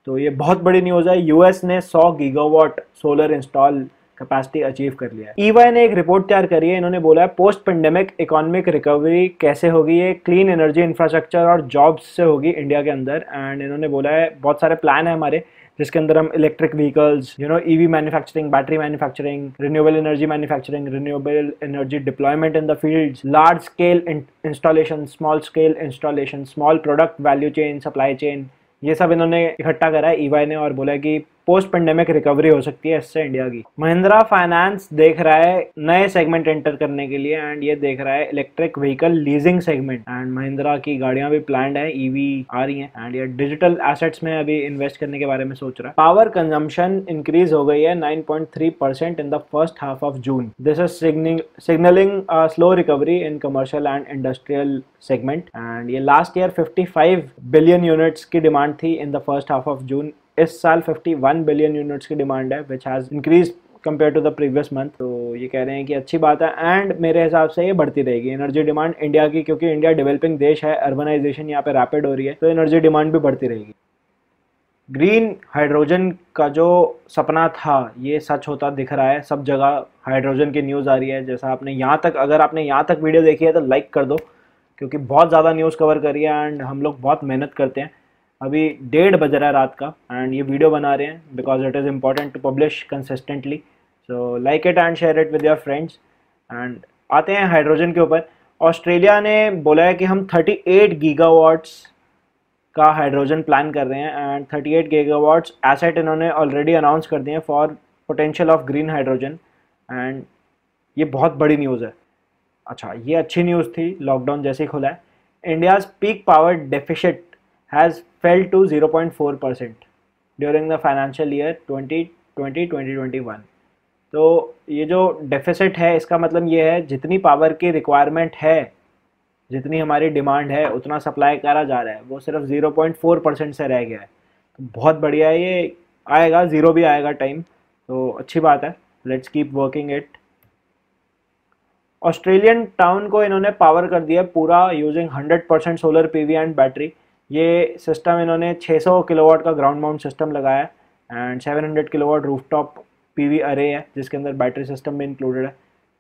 तो ये बहुत बड़ी न्यूज़ है। यूएस ने 100 gigawatt solar install capacity achieve कर लिया है। ईवाई ने एक रिपोर्ट तैयार करी है। इन्होंने बोला है पोस्ट पेंडेमिक इकोनॉमिक रिकवरी कैसे होगी, ये क्लीन एनर्जी इंफ्रास्ट्रक्चर और जॉब्स से होगी इंडिया के अंदर। एंड इन्होंने बोला है बहुत सारे प्लान है हमारे, जिसके अंदर हम electric vehicles, EV manufacturing, battery manufacturing, renewable energy manufacturing, renewable energy deployment in the fields, large scale installation, small scale installation, small product value chain, supply chain, ये सब इन्होंने इकट्ठा करा है ईवाई ने, और बोला है कि पोस्ट पेंडेमिक रिकवरी हो सकती है इससे इंडिया की। महिंद्रा फाइनेंस देख रहा है नए सेगमेंट एंटर करने के लिए, एंड ये देख रहा है electric vehicle leasing segment. And Mahindra की गाड़ियां भी प्लान्ड है, ईवी आ रही हैं, एंड ये डिजिटल एसेट्स में अभी इन्वेस्ट करने के बारे में सोच रहा है। पावर कंजम्पशन इंक्रीज हो गई है 9.3% in the first half of June. This is signaling slow recovery in commercial and industrial segment. And ये लास्ट ईयर 55 बिलियन यूनिट्स की डिमांड थी in the first half of June. इस साल 51 billion units की demand है, which has increase compare to the previous month. तो ये कह रहे हैं कि अच्छी बात है, एंड मेरे हिसाब से ये बढ़ती रहेगी एनर्जी डिमांड इंडिया की, क्योंकि इंडिया डेवलपिंग देश है, अर्बनाइजेशन यहाँ पे रैपिड हो रही है, तो एनर्जी डिमांड भी बढ़ती रहेगी। ग्रीन हाइड्रोजन का जो सपना था ये सच होता दिख रहा है। सब जगह हाइड्रोजन की न्यूज़ आ रही है। जैसा आपने यहाँ तक, अगर आपने यहाँ तक वीडियो देखी है तो लाइक कर दो, क्योंकि बहुत ज़्यादा न्यूज़ कवर करी है एंड हम लोग बहुत मेहनत करते हैं। अभी 1:30 बज रहा है रात का एंड ये वीडियो बना रहे हैं because it is important to publish consistently. So like it and share it with your friends. And आते हैं हाइड्रोजन के ऊपर। ऑस्ट्रेलिया ने बोला है कि हम 38 गीगावाट्स का हाइड्रोजन प्लान कर रहे हैं, एंड 38 गीगावाट्स एसेट इन्होंने ऑलरेडी अनाउंस कर दिए हैं for potential of green hydrogen. And ये बहुत बड़ी न्यूज़ है। अच्छा, ये अच्छी न्यूज़ थी, लॉकडाउन जैसे ही खुला है। India's peak power deficit has fell to 0.4% during the financial year 2020-2021। तो ये जो डेफिसिट है इसका मतलब ये है जितनी पावर की रिक्वायरमेंट है, जितनी हमारी डिमांड है उतना सप्लाई करा जा रहा है, वो सिर्फ 0.4% से रह गया है। तो बहुत बढ़िया है, ये आएगा, ज़ीरो भी आएगा टाइम, तो अच्छी बात है। Let's keep working it. Australian town को इन्होंने पावर कर दिया पूरा using 100% solar PV and battery. ये सिस्टम इन्होंने 600 किलोवाट का ग्राउंड माउंट सिस्टम लगाया है एंड 700 किलोवाट रूफटॉप पीवी अरे है, जिसके अंदर बैटरी सिस्टम भी इंक्लूडेड है।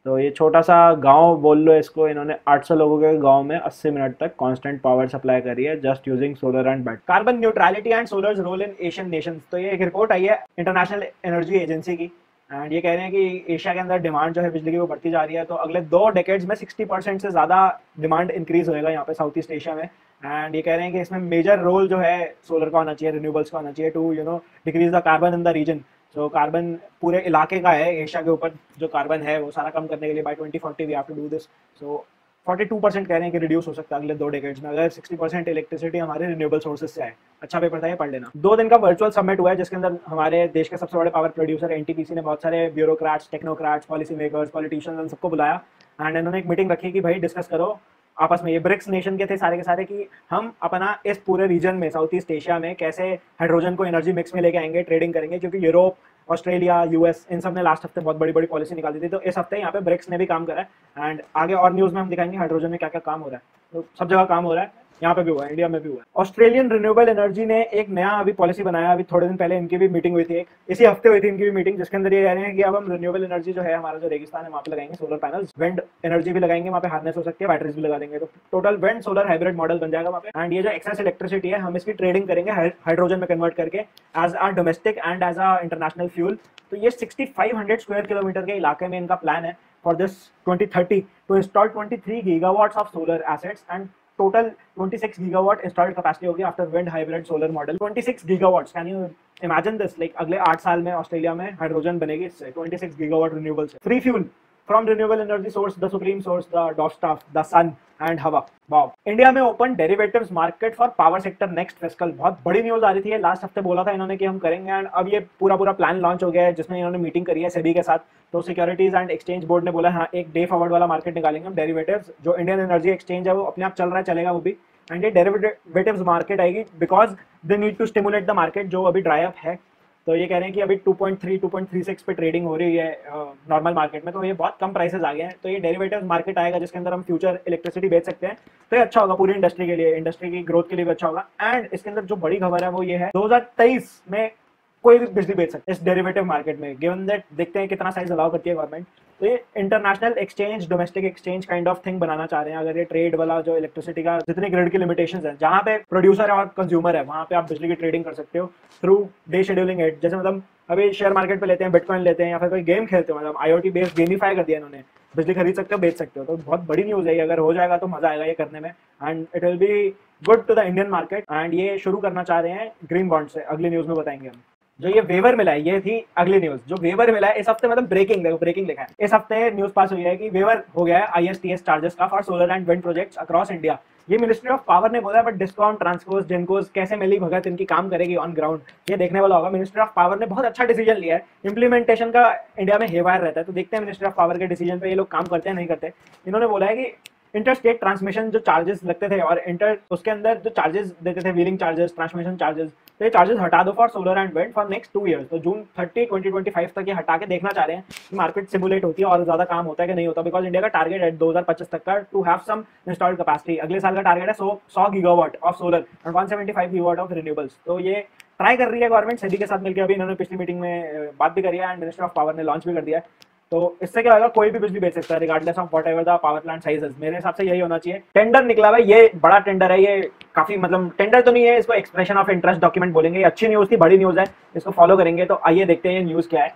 तो ये छोटा सा गांव बोल लो इसको, इन्होंने 800 लोगों के गांव में 80 मिनट तक कांस्टेंट पावर सप्लाई करी है just using solar and battery. Carbon neutrality and solar's role in Asian nations. तो ये एक रिपोर्ट आई है इंटरनेशनल एनर्जी एजेंसी की, एंड ये कह रहे हैं कि एशिया के अंदर डिमांड जो है बिजली की वो बढ़ती जा रही है। तो अगले 2 डेकेड्स में 60% से ज़्यादा डिमांड इंक्रीज होएगा यहाँ पे साउथ ईस्ट एशिया में। एंड ये कह रहे हैं कि इसमें मेजर रोल जो है सोलर का होना चाहिए, रिन्यूएबल्स का होना चाहिए to decrease the carbon in the region. So carbon पूरे इलाके का है, एशिया के ऊपर जो कार्बन है वो सारा कम करने के लिए by 2040 we have to do this. So 42% कह रहे हैं कि रिड्यूस हो सकता है अगले 2 डेकेड्स में, अगर 60% इलेक्ट्रिसिटी हमारे रिन्यूएबल सोर्सेज से आए। अच्छा पेपर था ये, पढ़ लेना। 2 दिन का वर्चुअल समिट हुआ है जिसके अंदर हमारे देश के सबसे बड़े पावर प्रोड्यूसर एनटीपीसी ने बहुत सारे bureaucrats, technocrats, policy makers, politicians सबको बुलाया एंड इन्होंने एक मीटिंग रखी कि भाई डिस्कस करो आपस में। ये ब्रिक्स नेशन के थे सारे के सारे, कि हम अपना इस पूरे रीजन में साउथ ईस्ट एशिया में कैसे हाइड्रोजन को एनर्जी मिक्स में लेके आएंगे, ट्रेडिंग करेंगे, क्योंकि यूरोप, ऑस्ट्रेलिया, यूएस इन सब ने लास्ट हफ्ते बहुत बड़ी बड़ी पॉलिसी निकाली थी। तो इस हफ्ते यहाँ पे ब्रिक्स ने भी काम करा है एंड आगे और न्यूज़ में हम दिखाएंगे हाइड्रोजन में क्या क्या काम हो रहा है। तो सब जगह काम हो रहा है, यहाँ पे भी हुआ है, इंडिया में भी हुआ है। ऑस्ट्रेलियन रिन्यूएबल एनर्जी ने एक नया अभी पॉलिसी बनाया, अभी थोड़े दिन पहले इनकी भी मीटिंग हुई थी, इसी हफ्ते हुई थी इनकी भी मीटिंग, जिसके अंदर ये कह रहे हैं कि अब हम रिन्यूएबल एनर्जी जो है हमारा जो रेगिस्तान है वहाँ पे लगाएंगे सोलर पैनल्स, विंड एनर्जी भी लगाएंगे वहाँ पे, हार्नेस हो सकती है, बैटरीज भी लगा देंगे, तो total wind solar hybrid model बन जाएगा वहाँ पे। एंड ये जो एक्सेस इलेक्ट्रिसिटी है हम इसकी ट्रेडिंग करेंगे हाइड्रोजन में कन्वर्ट करके as a domestic and as a international fuel. तो ये 6500 स्क्वायर किलोमीटर के इलाके में इनका प्लान है for this 2030 to install 23 gigawatts of solar assets and total 26 gigawatt installed capacity होगी after wind hybrid solar model। 26 gigawatts, can you imagine this? like अगले 8 साल में ऑस्ट्रेलिया में हाइड्रोजन बनेगी इससे 26 gigawatt रिन्यूएबल से। Free fuel from renewable energy source, the supreme source, the Dostaf, the sun and हवा। Wow. India में open derivatives market for power sector next fiscal. बहुत बड़ी न्यूज आ रही थी, लास्ट हफ्ते बोला था इन्होंने कि हम करेंगे, एंड अब ये पूरा प्लान लॉन्च हो गया है जिसमें इन्होंने मीटिंग करी है सेबी के साथ। तो सिक्योरिटीज एंड एक्सचेंज बोर्ड ने बोला हाँ एक डे फॉरवर्ड वाला मार्केट निकालेंगे हम डेरिवेटिव्स। जो इंडियन एनर्जी एक्सचेंज है वो अपने आप चल रहा है, चलेगा वो भी, एंड ये डेरिवेटिव्स मार्केट आएगी because they need to stimulate the market जो अभी ड्राई अप है। तो ये कह रहे हैं कि अभी 2.3 2.36 पे ट्रेडिंग हो रही है नॉर्मल मार्केट में, तो ये बहुत कम प्राइसेस आ गए हैं। तो ये डेरिवेटिव मार्केट आएगा जिसके अंदर हम फ्यूचर इलेक्ट्रिसिटी बेच सकते हैं, तो ये अच्छा होगा पूरी इंडस्ट्री के लिए, इंडस्ट्री की ग्रोथ के लिए भी अच्छा होगा। एंड इसके अंदर जो बड़ी खबर है वो ये है 2023 में कोई भी बिजली बेच सकते हैं इस डेरिवेटिव मार्केट में, गिवन दैट देखते हैं कितना साइज अलाउ करती है गवर्नमेंट। तो ये international exchange, domestic exchange kind of thing बनाना चाह रहे हैं। अगर ये ट्रेड वाला जो इलेक्ट्रिसिटी का जितनी ग्रिड की लिमिटेशंस है, जहाँ पे प्रोड्यूसर है और कंज्यूमर है, वहाँ पे आप बिजली की ट्रेडिंग कर सकते हो थ्रू डे शेड्यूलिंग एट। जैसे मतलब अभी शेयर मार्केट पे लेते हैं, बिटकॉइन लेते हैं, या फिर कोई गेम खेलते हो, मतलब IoT बेस्ड गेमिफाई कर दिया इन्होंने, बिजली खरीद सकते हो, बेच सकते हो। तो बहुत बड़ी न्यूज़ है, अगर हो जाएगा तो मजा आएगा ये करने में, and it will be good to the Indian market. And ये शुरू करना चाह रहे हैं ग्रीन बॉन्ड से, अगली न्यूज़ में बताएंगे हम। जो ये वेवर मिला है, ये थी अगली न्यूज। जो वेवर मिला है इस हफ्ते, मतलब ब्रेकिंग, देखो ब्रेकिंग लिखा है, इस हफ्ते न्यूज पास हुई है कि वेवर हो गया है ISTS चार्जेस का for solar and wind projects across India. ये मिनिस्ट्री ऑफ पावर ने बोला, बट डिस्कॉम, ट्रांसकोस, जेनकोस कैसे मिली भगत इनकी काम करेगी ऑन ग्राउंड, ये देखने वाला होगा। मिनिस्ट्री ऑफ पावर ने बहुत अच्छा डिसीजन लिया है। इंप्लीमेंटेशन का इंडिया में हेवायर रहता है, तो देखते हैं मिनिस्ट्री ऑफ पावर के डिसीजन पे ये लोग काम करते हैं नहीं करते। इन्होंने बोला है कि इंटर स्टेट ट्रांसमिशन जो चार्जेस लगते थे और इंटर उसके अंदर जो चार्जेस देते थे, व्हीलिंग चार्जेस, ट्रांसमिशन चार्जेस, तो ये चार्जेस हटा दो for solar and wind for next 2 years. तो जून 30 2025 तक ये हटा के देखना चाह रहे हैं कि मार्केट सिमुलेट होती है और ज्यादा काम होता है कि नहीं होता। बिकॉज इंडिया का टारगेट है 2025 तक का to have some installed capacity. अगले साल का टारगेट है 100 gigawatt of solar and 175 gigawatt of renewables. तो ये ट्राई कर रही है गवर्नमेंट सेडी के साथ मिलकर। अभी इन्होंने पिछली मीटिंग में बात भी करी है एंड मिनिस्टर ऑफ पावर ने लॉन्च भी कर दिया है। तो इससे क्या होगा, कोई भी बिजली बेच सकता है regardless of whatever the power plant sizes. मेरे हिसाब से यही होना चाहिए। टेंडर निकला है, ये बड़ा टेंडर है, ये काफी मतलब टेंडर तो नहीं है, इसको एक्सप्रेशन ऑफ इंटरेस्ट डॉक्यूमेंट बोलेंगे। ये अच्छी न्यूज थी, बड़ी न्यूज है, इसको फॉलो करेंगे। तो आइए देखते हैं ये न्यूज क्या है।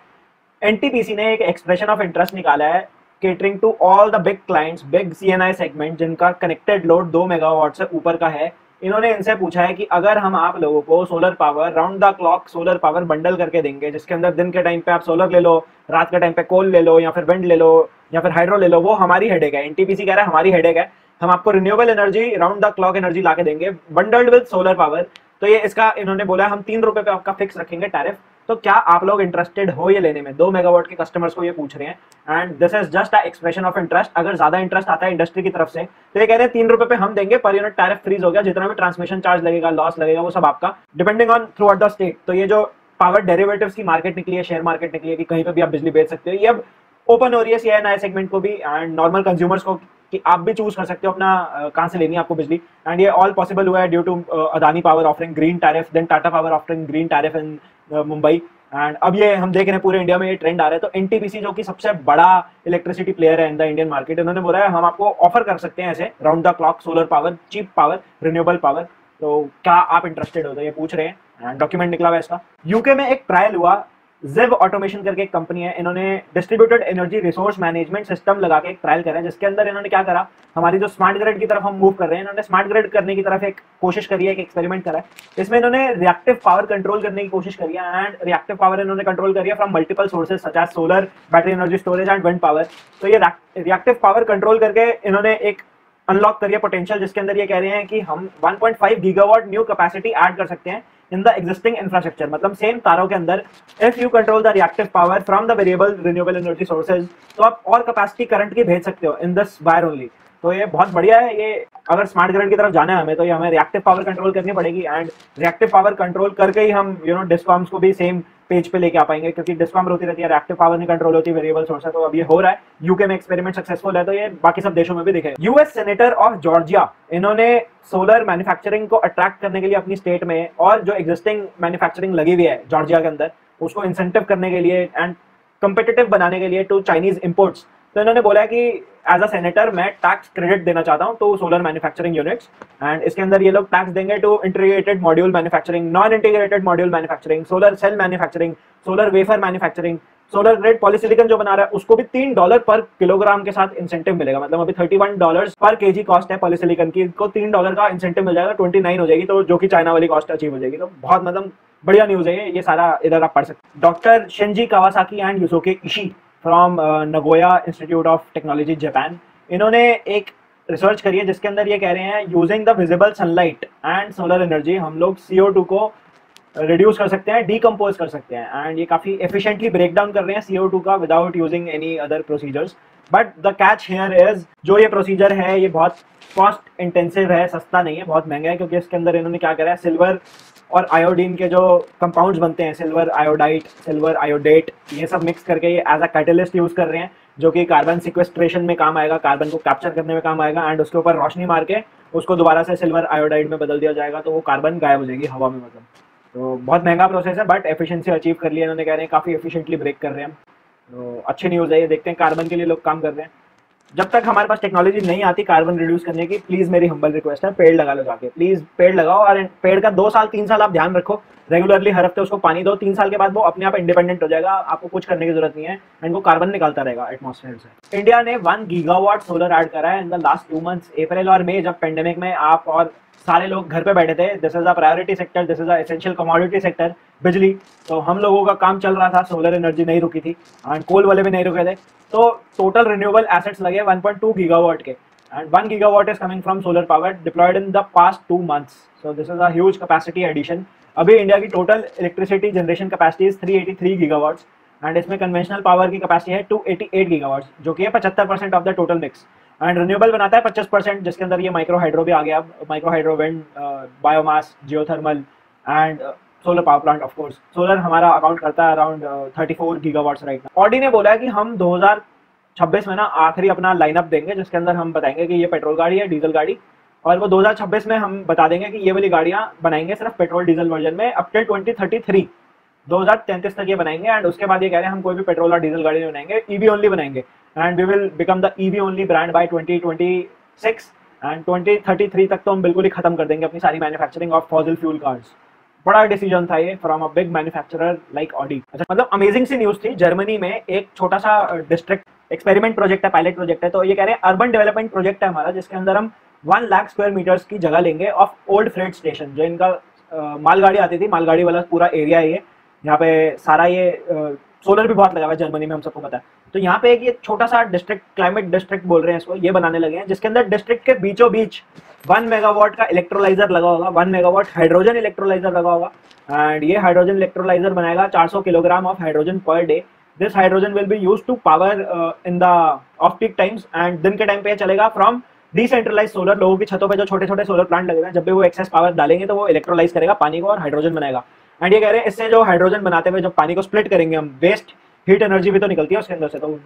NTPC ने एक एक्सप्रेशन ऑफ इंटरेस्ट निकाला है catering to all the big clients, big CNI segment जिनका कनेक्टेड लोड 2 मेगावाट से ऊपर का है। इन्होंने इनसे पूछा है कि अगर हम आप लोगों को solar power, round the clock solar power bundle करके देंगे, जिसके अंदर दिन के टाइम पे आप सोलर ले लो, रात के टाइम पे कोल ले लो, या फिर विंड ले लो, या फिर हाइड्रो ले लो, वो हमारी हेडेक है। NTPC कह रहा है हमारी हेडेक है, हम आपको renewable energy, round the clock energy ला के देंगे बंडल्ड विद सोलर पावर। तो ये इसका इन्होंने बोला हम 3 रुपए पे आपका फिक्स रखेंगे टैरिफ। तो क्या आप लोग इंटरेस्टेड हो ये लेने में? 2 मेगावाट के कस्टमर्स को ये पूछ रहे हैं and this is just a expression of interest. अगर ज्यादा इंटरेस्ट आता है इंडस्ट्री की तरफ से तो ये कह रहे हैं 3 रुपए पे हम देंगे, पर यूनिट टैरिफ फ्रीज हो गया, जितना भी ट्रांसमिशन चार्ज लगेगा, लॉस लगेगा, वो सब आपका depending on through out the state. तो ये जो पावर डेरिवेटिव्स की मार्केट निकली है, शेयर मार्केट निकली है कि कहीं पे भी आप बिजली बेच सकते हो, ये अब ओपन हो रही है CNI सेगमेंट को भी एंड नॉर्मल कंज्यूमर्स को कि आप भी चूज कर सकते हो अपना कहां से लेनी है आपको बिजली। एंड ये ऑल पॉसिबल हुआ है due to Adani power offering green tariff, then Tata power offering green tariff in Mumbai. And अब ये हम देख रहे हैं पूरे इंडिया में ये ट्रेंड आ रहा है। तो NTPC जो कि सबसे बड़ा इलेक्ट्रिसिटी प्लेयर है इन द इंडियन मार्केट, उन्होंने बोला है हम आपको ऑफर कर सकते हैं ऐसे round the clock solar power, cheap power, renewable power. तो क्या आप इंटरेस्टेड हो? तो ये पूछ रहे हैं, डॉक्यूमेंट निकला हुआ है इसका। यूके में एक ट्रायल हुआ, ZIV ऑटोमेशन करके एक कंपनी है, इन्होंने distributed energy resource management system लगा के एक ट्रायल करा है, जिसके अंदर इन्होंने क्या करा, हमारी जो स्मार्ट ग्रिड की तरफ हम मूव कर रहे हैं, इन्होंने स्मार्ट ग्रिड करने की तरफ एक कोशिश करी है, एक एक्सपेरिमेंट करा है। इसमें इन्होंने रिएक्टिव पावर कंट्रोल करने की कोशिश करी है एंड रिएक्टिव पावर इन्होंने कंट्रोल करी है from multiple sources such as solar, battery energy storage and wind power. तो ये रिएक्टिव पावर कंट्रोल करके इन्होंने एक अनलॉक करिए पोटेंशियल, जिसके अंदर ये कह रहे हैं कि हम 1.5 गीगावाट न्यू कैपेसिटी ऐड कर सकते हैं इन द एग्जिस्टिंग इंफ्रास्ट्रक्चर। मतलब सेम तारों के अंदर if you control the reactive power from the variable renewable energy sources, तो आप और कैपेसिटी करंट की भेज सकते हो इन दिस वायर ओनली। तो ये बहुत बढ़िया है। ये अगर स्मार्ट ग्रिड की तरफ जाना है हमें, तो ये हमें रिएक्टिव पावर कंट्रोल करनी पड़ेगी एंड रिएक्टिव पावर कंट्रोल करके ही हम डिस्कॉम्स को भी सेम पेज पे लेके आ पाएंगे, क्योंकि डिस्कॉम होती रहती है, रिएक्टिव पावर नहीं कंट्रोल होती, वेरिएबल सोर्स है। तो अब ये हो रहा है, यूके में एक्सपेरिमेंट सक्सेसफुल है, तो ये बाकी सब देशों में भी दिखेगा। US सेनेटर ऑफ जॉर्जिया, इन्होंने सोलर मैन्युफैक्चरिंग को अट्रैक्ट करने के लिए अपनी स्टेट में और जो एग्जिस्टिंग मैन्युफैक्चरिंग लगी हुई है जॉर्जिया के अंदर, उसको इंसेंटिव करने के लिए एंड कंपिटिटिव बनाने के लिए टू चाइनीज इंपोर्ट्स, तो इन्होंने बोला है कि एज अ सेनेटर मैं टैक्स क्रेडिट देना चाहता हूं to solar manufacturing units and इसके अंदर ये लोग टैक्स देंगे to integrated module manufacturing, non integrated module manufacturing, solar cell manufacturing, solar wafer manufacturing, solar grade polysilicon जो बना रहा है उसको भी $3 पर किलोग्राम के साथ इंसेंटिव मिलेगा। मतलब अभी $31 पर केजी कॉस्ट है पॉलीसिलिकॉन की, को $3 का इंसेंटिव मिल जाएगा, 29 हो जाएगी, तो जो कि चाइना वाली कॉस्ट अचीव हो जाएगी। तो बहुत मतलब बढ़िया न्यूज है ये सारा इधर आप पढ़ सकते। Doctor Shinji Kawasaki and Yusuke Ishii from Nagoya Institute of Technology Japan, इन्होंने एक रिसर्च करी है जिसके अंदर ये कह रहे हैं using the visible sunlight and solar energy हम लोग CO2 को रिड्यूस कर सकते हैं, डीकम्पोज कर सकते हैं एंड ये काफी एफिशिएंटली ब्रेक डाउन कर रहे हैं CO2 का without using any other procedures. But the catch here is जो ये प्रोसीजर है ये बहुत कॉस्ट इंटेंसिव है, सस्ता नहीं है, बहुत महंगा है, क्योंकि इसके अंदर इन्होंने क्या करा है, सिल्वर और आयोडीन के जो कंपाउंड्स बनते हैं, सिल्वर आयोडाइट, सिल्वर आयोडेट, ये सब मिक्स करके ये एज अ कैटलिस्ट यूज कर रहे हैं, जो कि कार्बन सिक्वेस्ट्रेशन में काम आएगा, कार्बन को कैप्चर करने में काम आएगा, एंड उसके ऊपर रोशनी मार के उसको दोबारा से सिल्वर आयोडाइड में बदल दिया जाएगा, तो वो कार्बन गायब हो जाएगी हवा में। मतलब तो बहुत महंगा प्रोसेस है, बट एफिशिएंसी अचीव कर लिया इन्होंने, कह रहे हैं काफ़ी एफिशिएंटली ब्रेक कर रहे हैं हम। तो अच्छी न्यूज़ है ये, देखते हैं कार्बन के लिए लोग काम कर रहे हैं। जब तक हमारे पास टेक्नोलॉजी नहीं आती कार्बन रिड्यूस करने की, प्लीज़ मेरी हम्बल रिक्वेस्ट है, पेड़ लगा लो जाके, प्लीज़ पेड़ लगाओ, और पेड़ का 2 साल 3 साल आप ध्यान रखो, रेगुलरली हर हफ्ते उसको पानी दो, 3 साल के बाद वो अपने आप इंडिपेंडेंट हो जाएगा, आपको कुछ करने की जरूरत नहीं है, एंड वो कार्बन निकालता रहेगा एटमॉस्फेयर से। इंडिया ने 1 गीगावाट सोलर ऐड करा है इन द लास्ट 2 मंथ्स, अप्रैल और मई, जब पेंडेमिक में आप और सारे लोग घर पे बैठे थे। This is a priority sector, this is a essential commodity sector, बिजली। तो हम लोगों का काम चल रहा था, सोलर एनर्जी नहीं रुकी थी, एंड कोल वाले भी नहीं रुके थे। तो टोटल रिन्यूएबल एसेट्स लगे 1.2 गीगावाट के, and 1 gigawatt is coming from solar power deployed in the past 2 months. So this is a huge capacity addition. अभी इंडिया की total electricity generation capacity is 383 gigawatts, and इसमें conventional power की capacity है 288 gigawatts, जो कि है 75% of the total mix, and renewable बनाता है 25%, जिसके अंदर ये माइक्रो हाइड्रो भी आ गया। Micro hydro, wind, biomass, geothermal and solar power plant. Of course solar हमारा अकाउंट करता है around 34 gigawatts right now. Audi ने बोला है कि हम 2026 में ना आखिरी अपना लाइनअप देंगे, जिसके अंदर हम बताएंगे कि ये पेट्रोल गाड़ी है, डीजल गाड़ी, और वो 2026 में हम बता देंगे कि ये वाली गाड़ियां बनाएंगे सिर्फ पेट्रोल डीजल वर्जन में अप टिल 2033, 2033 तक ये बनाएंगे। एंड उसके बाद ये कह रहे हैं हम कोई भी पेट्रोल और डीजल गाड़ी नहीं बनाएंगे, ईवी ओनली बनाएंगे, and we will become the EV only brand by 2026, and 2033 तक तो हम बिल्कुल ही खत्म कर देंगे अपनी सारी manufacturing of fossil fuel cars. बड़ा डिसीजन था ये from a big manufacturer like Audi. अच्छा, मतलब अमेजिंग सी न्यूज़ थी। जर्मनी में एक छोटा सा डिस्ट्रिक्ट एक्सपेरिमेंट प्रोजेक्ट है, पायलट प्रोजेक्ट है। तो ये कह रहे हैं अर्बन डेवलपमेंट प्रोजेक्ट है हमारा, जिसके अंदर हम 1 लाख स्क्वायर मीटर्स की जगह लेंगे ऑफ ओल्ड फ्रेट स्टेशन, जो इनका मालगाड़ी आती थी, मालगाड़ी वाला पूरा एरिया है ये। यहाँ पे सारा ये सोलर भी बहुत लगा हुआ है जर्मनी में, हम सबको पता है। तो यहाँ पे एक ये छोटा सा डिस्ट्रिक्ट, क्लाइमेट डिस्ट्रिक्ट बोल रहे हैं इसको, ये बनाने लगे हैं, जिसके अंदर डिस्ट्रिक्ट के बीचों बीच 1 मेगावाट का इलेक्ट्रोलाइजर लगा होगा, 1 मेगावाट हाइड्रोजन इलेक्ट्रोलाइजर लगा होगा, एंड ये हाइड्रोजन इलेक्ट्रोलाइजर बनाएगा 400 किलोग्राम ऑफ हाइड्रोजन पर day. This hydrogen will be used to power in the off peak times, and दिन के टाइम पे चलेगा फ्रॉम डिसेंट्रलाइज सोलर। लोगों की छतों पे जो छोटे छोटे सोलर प्लांट लगे हैं, जब भी वो एक्सेस पावर डालेंगे तो वो इलेक्ट्रोलाइज करेगा पानी को और हाइड्रोजन बनाएगा। एंड ये कह रहे हैं इससे जो हाइड्रोजन बनाते हुए जब पानी को स्प्लिट करेंगे हम, वेस्ट हीट एनर्जी भी तो निकलती है उसके अंदर से, तो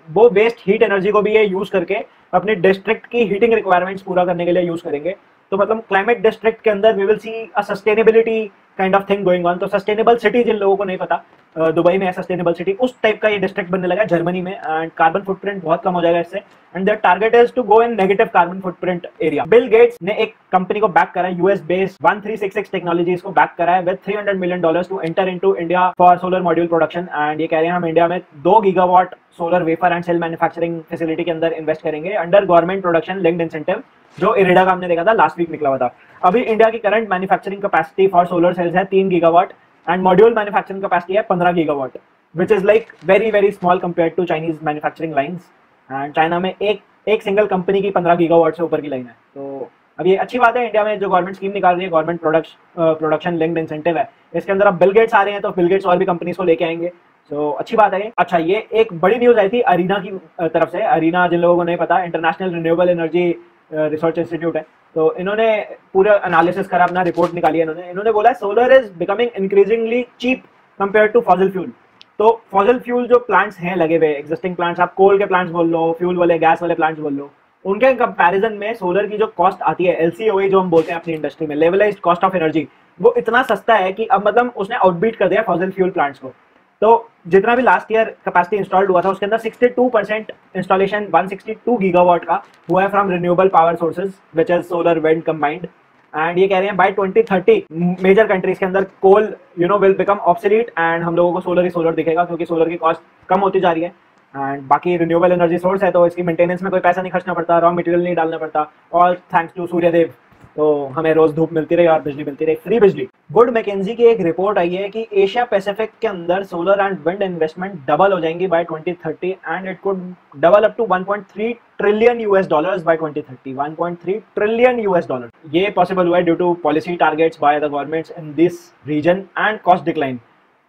वो वेस्ट हीट एनर्जी को भी ये यूज करके अपने डिस्ट्रिक्ट की हीटिंग रिक्वायरमेंट्स पूरा करने के लिए यूज करेंगे। तो मतलब क्लाइमेट डिस्ट्रिक्ट के अंदर we will see a sustainability kind of thing going on. तो सस्टेनेबल सिटी जिन लोगों को नहीं पता, दुबई में है सस्टेनेबल सिटी, उस टाइप का ये डिस्ट्रिक्ट बनने लगा जर्मनी में, एंड कार्बन फुटप्रिंट बहुत कम हो जाएगा इससे, and their target is to go in negative carbon footprint area. Bill Gates ने एक कंपनी को बैक करा है, यूएस बेस्ड 1366 टेक्नोलॉजीज को बैक करा है with $300 million to enter into India for solar module production. And ये कह रहे हैं हम इंडिया में 2 gigawatt solar wafer and cell manufacturing facility के अंदर इन्वेस्ट करेंगे under government production linked incentive, जो इरेडा का हमने देखा था लास्ट वीक निकला हुआ था। अभी इंडिया की current manufacturing capacity for solar cells है 3 gigawatt, and module manufacturing capacity है 15 gigawatt, which is like very small compare to Chinese manufacturing lines. And China में एक सिंगल कंपनी की 15 गीगावाट से ऊपर की लाइन है। तो अब ये अच्छी बात है, इंडिया में जो गवर्नमेंट स्कीम निकाल रही है, गवर्नमेंट प्रोडक्शन लिंक्ड इंसेंटिव है, इसके अंदर अब बिल गेट्स आ रहे हैं, तो बिल गेट्स और भी कंपनीज को लेके आएंगे। तो अच्छी बात है। अच्छा, ये एक बड़ी न्यूज आई थी अरीना की तरफ से। अरीना जिन लोगों को नहीं पता, international renewable energy research institute है। तो इन्होंने पूरा एनालिसिस करा, अपना रिपोर्ट निकाली है इन्होंने बोला solar is becoming increasingly cheap compare to fossil fuel. तो फॉसिल फ्यूल जो प्लांट्स हैं लगे हुए, एग्जिस्टिंग प्लांट्स, आप कोल के प्लांट्स बोल लो, फ्यूल वाले गैस वाले प्लांट्स बोल लो, उनके कंपैरिजन में सोलर की जो कॉस्ट आती है, एलसीओई जो हम बोलते हैं अपनी इंडस्ट्री में, लेवलाइज्ड कॉस्ट ऑफ एनर्जी, वो इतना सस्ता है कि अब मतलब उसने आउटबीट कर दिया फॉसिल फ्यूल प्लांट्स को। तो जितना भी लास्ट ईयर कैपेसिटी इंस्टॉल्ड हुआ था, उसके अंदर 62% इंस्टॉलेशन 162 गीगावाट का हुआ है from renewable power sources which is solar wind combined. And ये कह रहे हैं बाय 2030 मेजर कंट्रीज के अंदर कोल विल बिकम ऑब्सोलीट, एंड हम लोगों को सोलर ही सोलर दिखेगा, क्योंकि सोलर की कॉस्ट कम होती जा रही है। एंड बाकी रिन्यूएबल एनर्जी सोर्स है, तो इसकी मेंटेनेंस में कोई पैसा नहीं खर्चना पड़ता, रॉ मटेरियल नहीं डालना पड़ता, ऑल थैंक्स टू सूर्यदेव। तो हमें रोज धूप मिलती रही और बिजली मिलती रही, फ्री बिजली। गुड मैकेंजी की एक रिपोर्ट आई है कि एशिया पैसिफिक के अंदर solar and wind investment double हो जाएंगी by 2030, and it could double up to $1.3 trillion by 2030। $1.3 trillion. ये पॉसिबल हुआ है due to policy targets by the governments in this region and cost decline,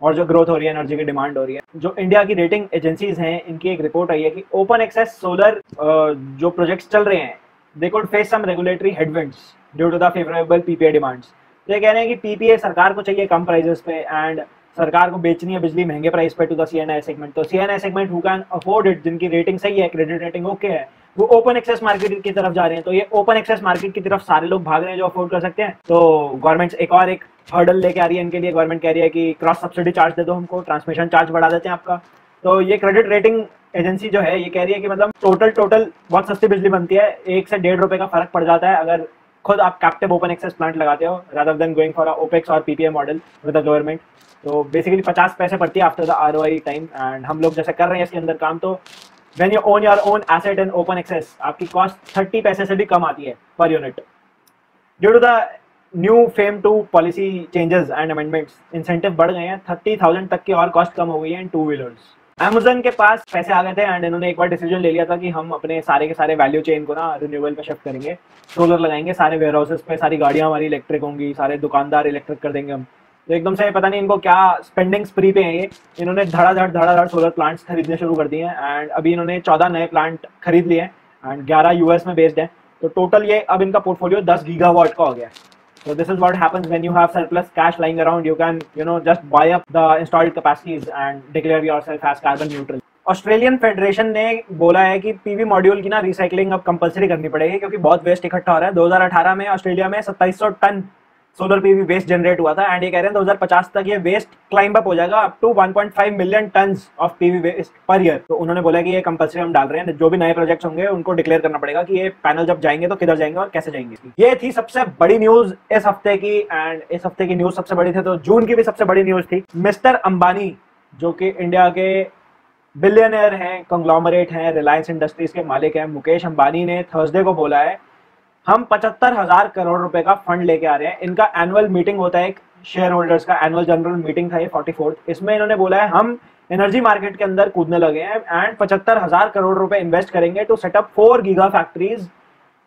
और जो growth हो रही है, एनर्जी की डिमांड हो रही है। जो इंडिया की रेटिंग एजेंसीज हैं, इनकी एक रिपोर्ट आई है कि ओपन एक्सेस सोलर जो प्रोजेक्ट्स चल रहे हैं, they could face some regulatory headwinds due to the favorable PPA demands. तो ये कह रहे हैं कि पीपीए सरकार को चाहिए कम प्राइजेस पे, एंड सरकार को बेचनी है बिजली महंगे प्राइस पे टू द सीएनआई सेगमेंट। तो CNI segment who can afford it, जिनकी रेटिंग सही है, क्रेडिट रेटिंग ओके है, वो ओपन एक्सेस मार्केट की तरफ जा रहे हैं। तो ये ओपन एक्सेस मार्केट की तरफ सारे लोग भाग रहे हैं जो अफोर्ड कर सकते हैं। तो गवर्नमेंट एक हर्डल लेके आ रही है इनके लिए। गवर्नमेंट कह रही है कि क्रॉस सब्सिडी चार्ज दे दो हमको, ट्रांसमिशन चार्ज बढ़ा देते हैं आपका। तो ये क्रेडिट रेटिंग एजेंसी जो है ये कह रही है कि मतलब टोटल बहुत सस्ती बिजली बनती है, 1 से 1.5 रुपए का फर्क पड़ जाता है अगर खुद आप कैप्टिव ओपन एक्सेस प्लांट लगाते हो rather than going for opex और PPA model with the government. So basically 50 पैसे पड़ती है after the ROI time, and हम लोग जैसे कर रहे हैं इसके अंदर काम। तो when you own your own asset in open access, आपकी कॉस्ट 30 पैसे से भी कम आती है per unit. Due to the new FAME 2 policy changes and amendments, incentive बढ़ गए हैं, 30,000 तक की और कॉस्ट कम हो गई है इन 2 व्हीलर्स। अमेज़न के पास पैसे आ गए थे एंड इन्होंने एक बार डिसीजन ले लिया था कि हम अपने सारे के सारे वैल्यू चेन को ना रिन्यूएबल पे शिफ्ट करेंगे, सोलर लगाएंगे सारे वेयर हाउसेस पे, सारी गाड़ियां हमारी इलेक्ट्रिक होंगी, सारे दुकानदार इलेक्ट्रिक कर देंगे हम। तो एकदम से पता नहीं इनको क्या स्पेंडिंग स्प्री पे है ये, इन्होंने धड़ाधड़ सोलर प्लांट्स खरीदने शुरू कर दिए हैं एंड अभी इन्होंने 14 नए प्लांट खरीद लिए हैं एंड 11 यूएस में बेस्ड है। तो टोटल ये अब इनका पोर्टफोलियो 10 गीगावाट का हो गया है। So this is what happens when you have surplus cash lying around. You can, just buy up the installed capacities and declare yourself as carbon neutral. Australian federation ने बोला है कि पीवी मॉड्यूल की ना रिसाइकलिंग अब compulsory करनी पड़ेगी क्योंकि बहुत वेस्ट इकट्ठा हो रहा है। 2018 में ऑस्ट्रेलिया में 2700 ton solar PV waste generate हुआ था एंड ये कह रहे हैं 2050 तक ये वेस्ट क्लाइंब अप हो जाएगा up to 1.5 million tons of PV waste per year. तो उन्होंने बोला कि ये कंपलसरी हम डाल रहे हैं, जो भी नए प्रोजेक्ट्स होंगे उनको डिक्लेयर करना पड़ेगा कि ये पैनल जब जाएंगे तो किधर जाएंगे और कैसे जाएंगे। ये थी सबसे बड़ी न्यूज इस हफ्ते की, एंड इस हफ्ते की न्यूज सबसे बड़ी थी तो जून की भी सबसे बड़ी न्यूज थी। मिस्टर अंबानी जो कि इंडिया के बिलियनर हैं, कंग्लोमरेट हैं, रिलायंस इंडस्ट्रीज के मालिक हैं, मुकेश अंबानी ने थर्सडे को बोला है हम 75,000 करोड़ रुपए का फंड लेके आ रहे हैं। इनका एनुअल मीटिंग होता है, एक शेयर होल्डर्स का एनुअल जनरल मीटिंग था ये 44th। इसमें इन्होंने बोला है हम एनर्जी मार्केट के अंदर कूदने लगे हैं एंड 75,000 करोड़ रुपए इन्वेस्ट करेंगे टू सेटअप 4 गीगा फैक्ट्रीज।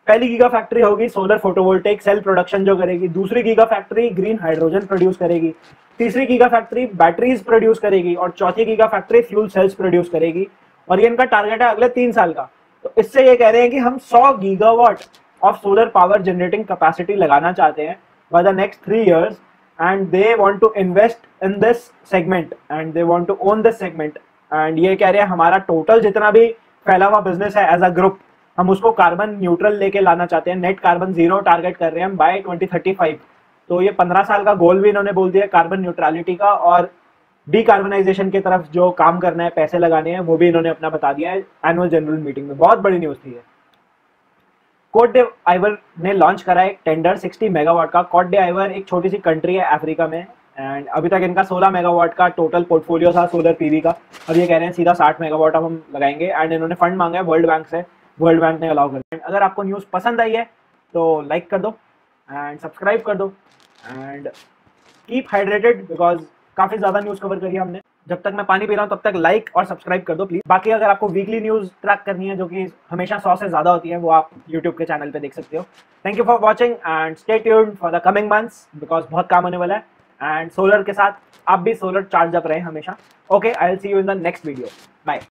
पहली गीगा फैक्ट्री होगी सोलर फोटोवोल्टेइक सेल प्रोडक्शन जो करेगी, दूसरी giga factory green hydrogen produce करेगी, तीसरी गीगा फैक्ट्री बैटरीज प्रोड्यूस करेगी और चौथी giga factory fuel cells produce करेगी। और ये इनका टारगेट है अगले 3 साल का। तो इससे ये कह रहे हैं कि हम 100 gigawatt of solar power generating capacity लगाना चाहते हैं by the next 3 years and they want to invest in this segment and they want to own this segment। and ये कह रहे हैं हमारा टोटल जितना भी फैला हुआ बिजनेस है एज अ ग्रुप हम उसको कार्बन न्यूट्रल लेके लाना चाहते हैं, नेट कार्बन जीरो टारगेट कर रहे हैं हम बाय 2035। तो ये 15 साल का गोल भी इन्होंने बोल दिया कार्बन न्यूट्रलिटी का, और डीकार्बनाइजेशन की तरफ जो काम करना है, पैसे लगाने हैं, वो भी इन्होंने अपना बता दिया है एनुअल जनरल मीटिंग में। बहुत बड़ी न्यूज थी ये। कोट डे आइवर ने लॉन्च करा एक टेंडर 60 मेगावाट का। कोट डे आइवर एक छोटी सी कंट्री है अफ्रीका में एंड अभी तक इनका 16 मेगावाट का टोटल पोर्टफोलियो था सोलर पीवी का। अब ये कह रहे हैं सीधा 60 मेगावाट अब हम लगाएंगे एंड इन्होंने फंड मांगा है वर्ल्ड बैंक से, वर्ल्ड बैंक ने अलाउ कर दिया। अगर आपको न्यूज़ पसंद आई है तो लाइक कर दो एंड सब्सक्राइब कर दो एंड कीप हाइड्रेटेड बिकॉज काफ़ी ज़्यादा न्यूज़ कवर करी हमने। जब तक मैं पानी पी रहा हूँ तब तक लाइक और सब्सक्राइब कर दो प्लीज। बाकी अगर आपको वीकली न्यूज़ ट्रैक करनी है जो कि हमेशा 100 से ज़्यादा होती है वो आप यूट्यूब के चैनल पे देख सकते हो। Thank you for watching and stay tuned for the coming months because बहुत काम होने वाला है एंड सोलर के साथ आप भी सोलर चार्ज अप रहे हमेशा। Okay, I will see you in the next video. Bye.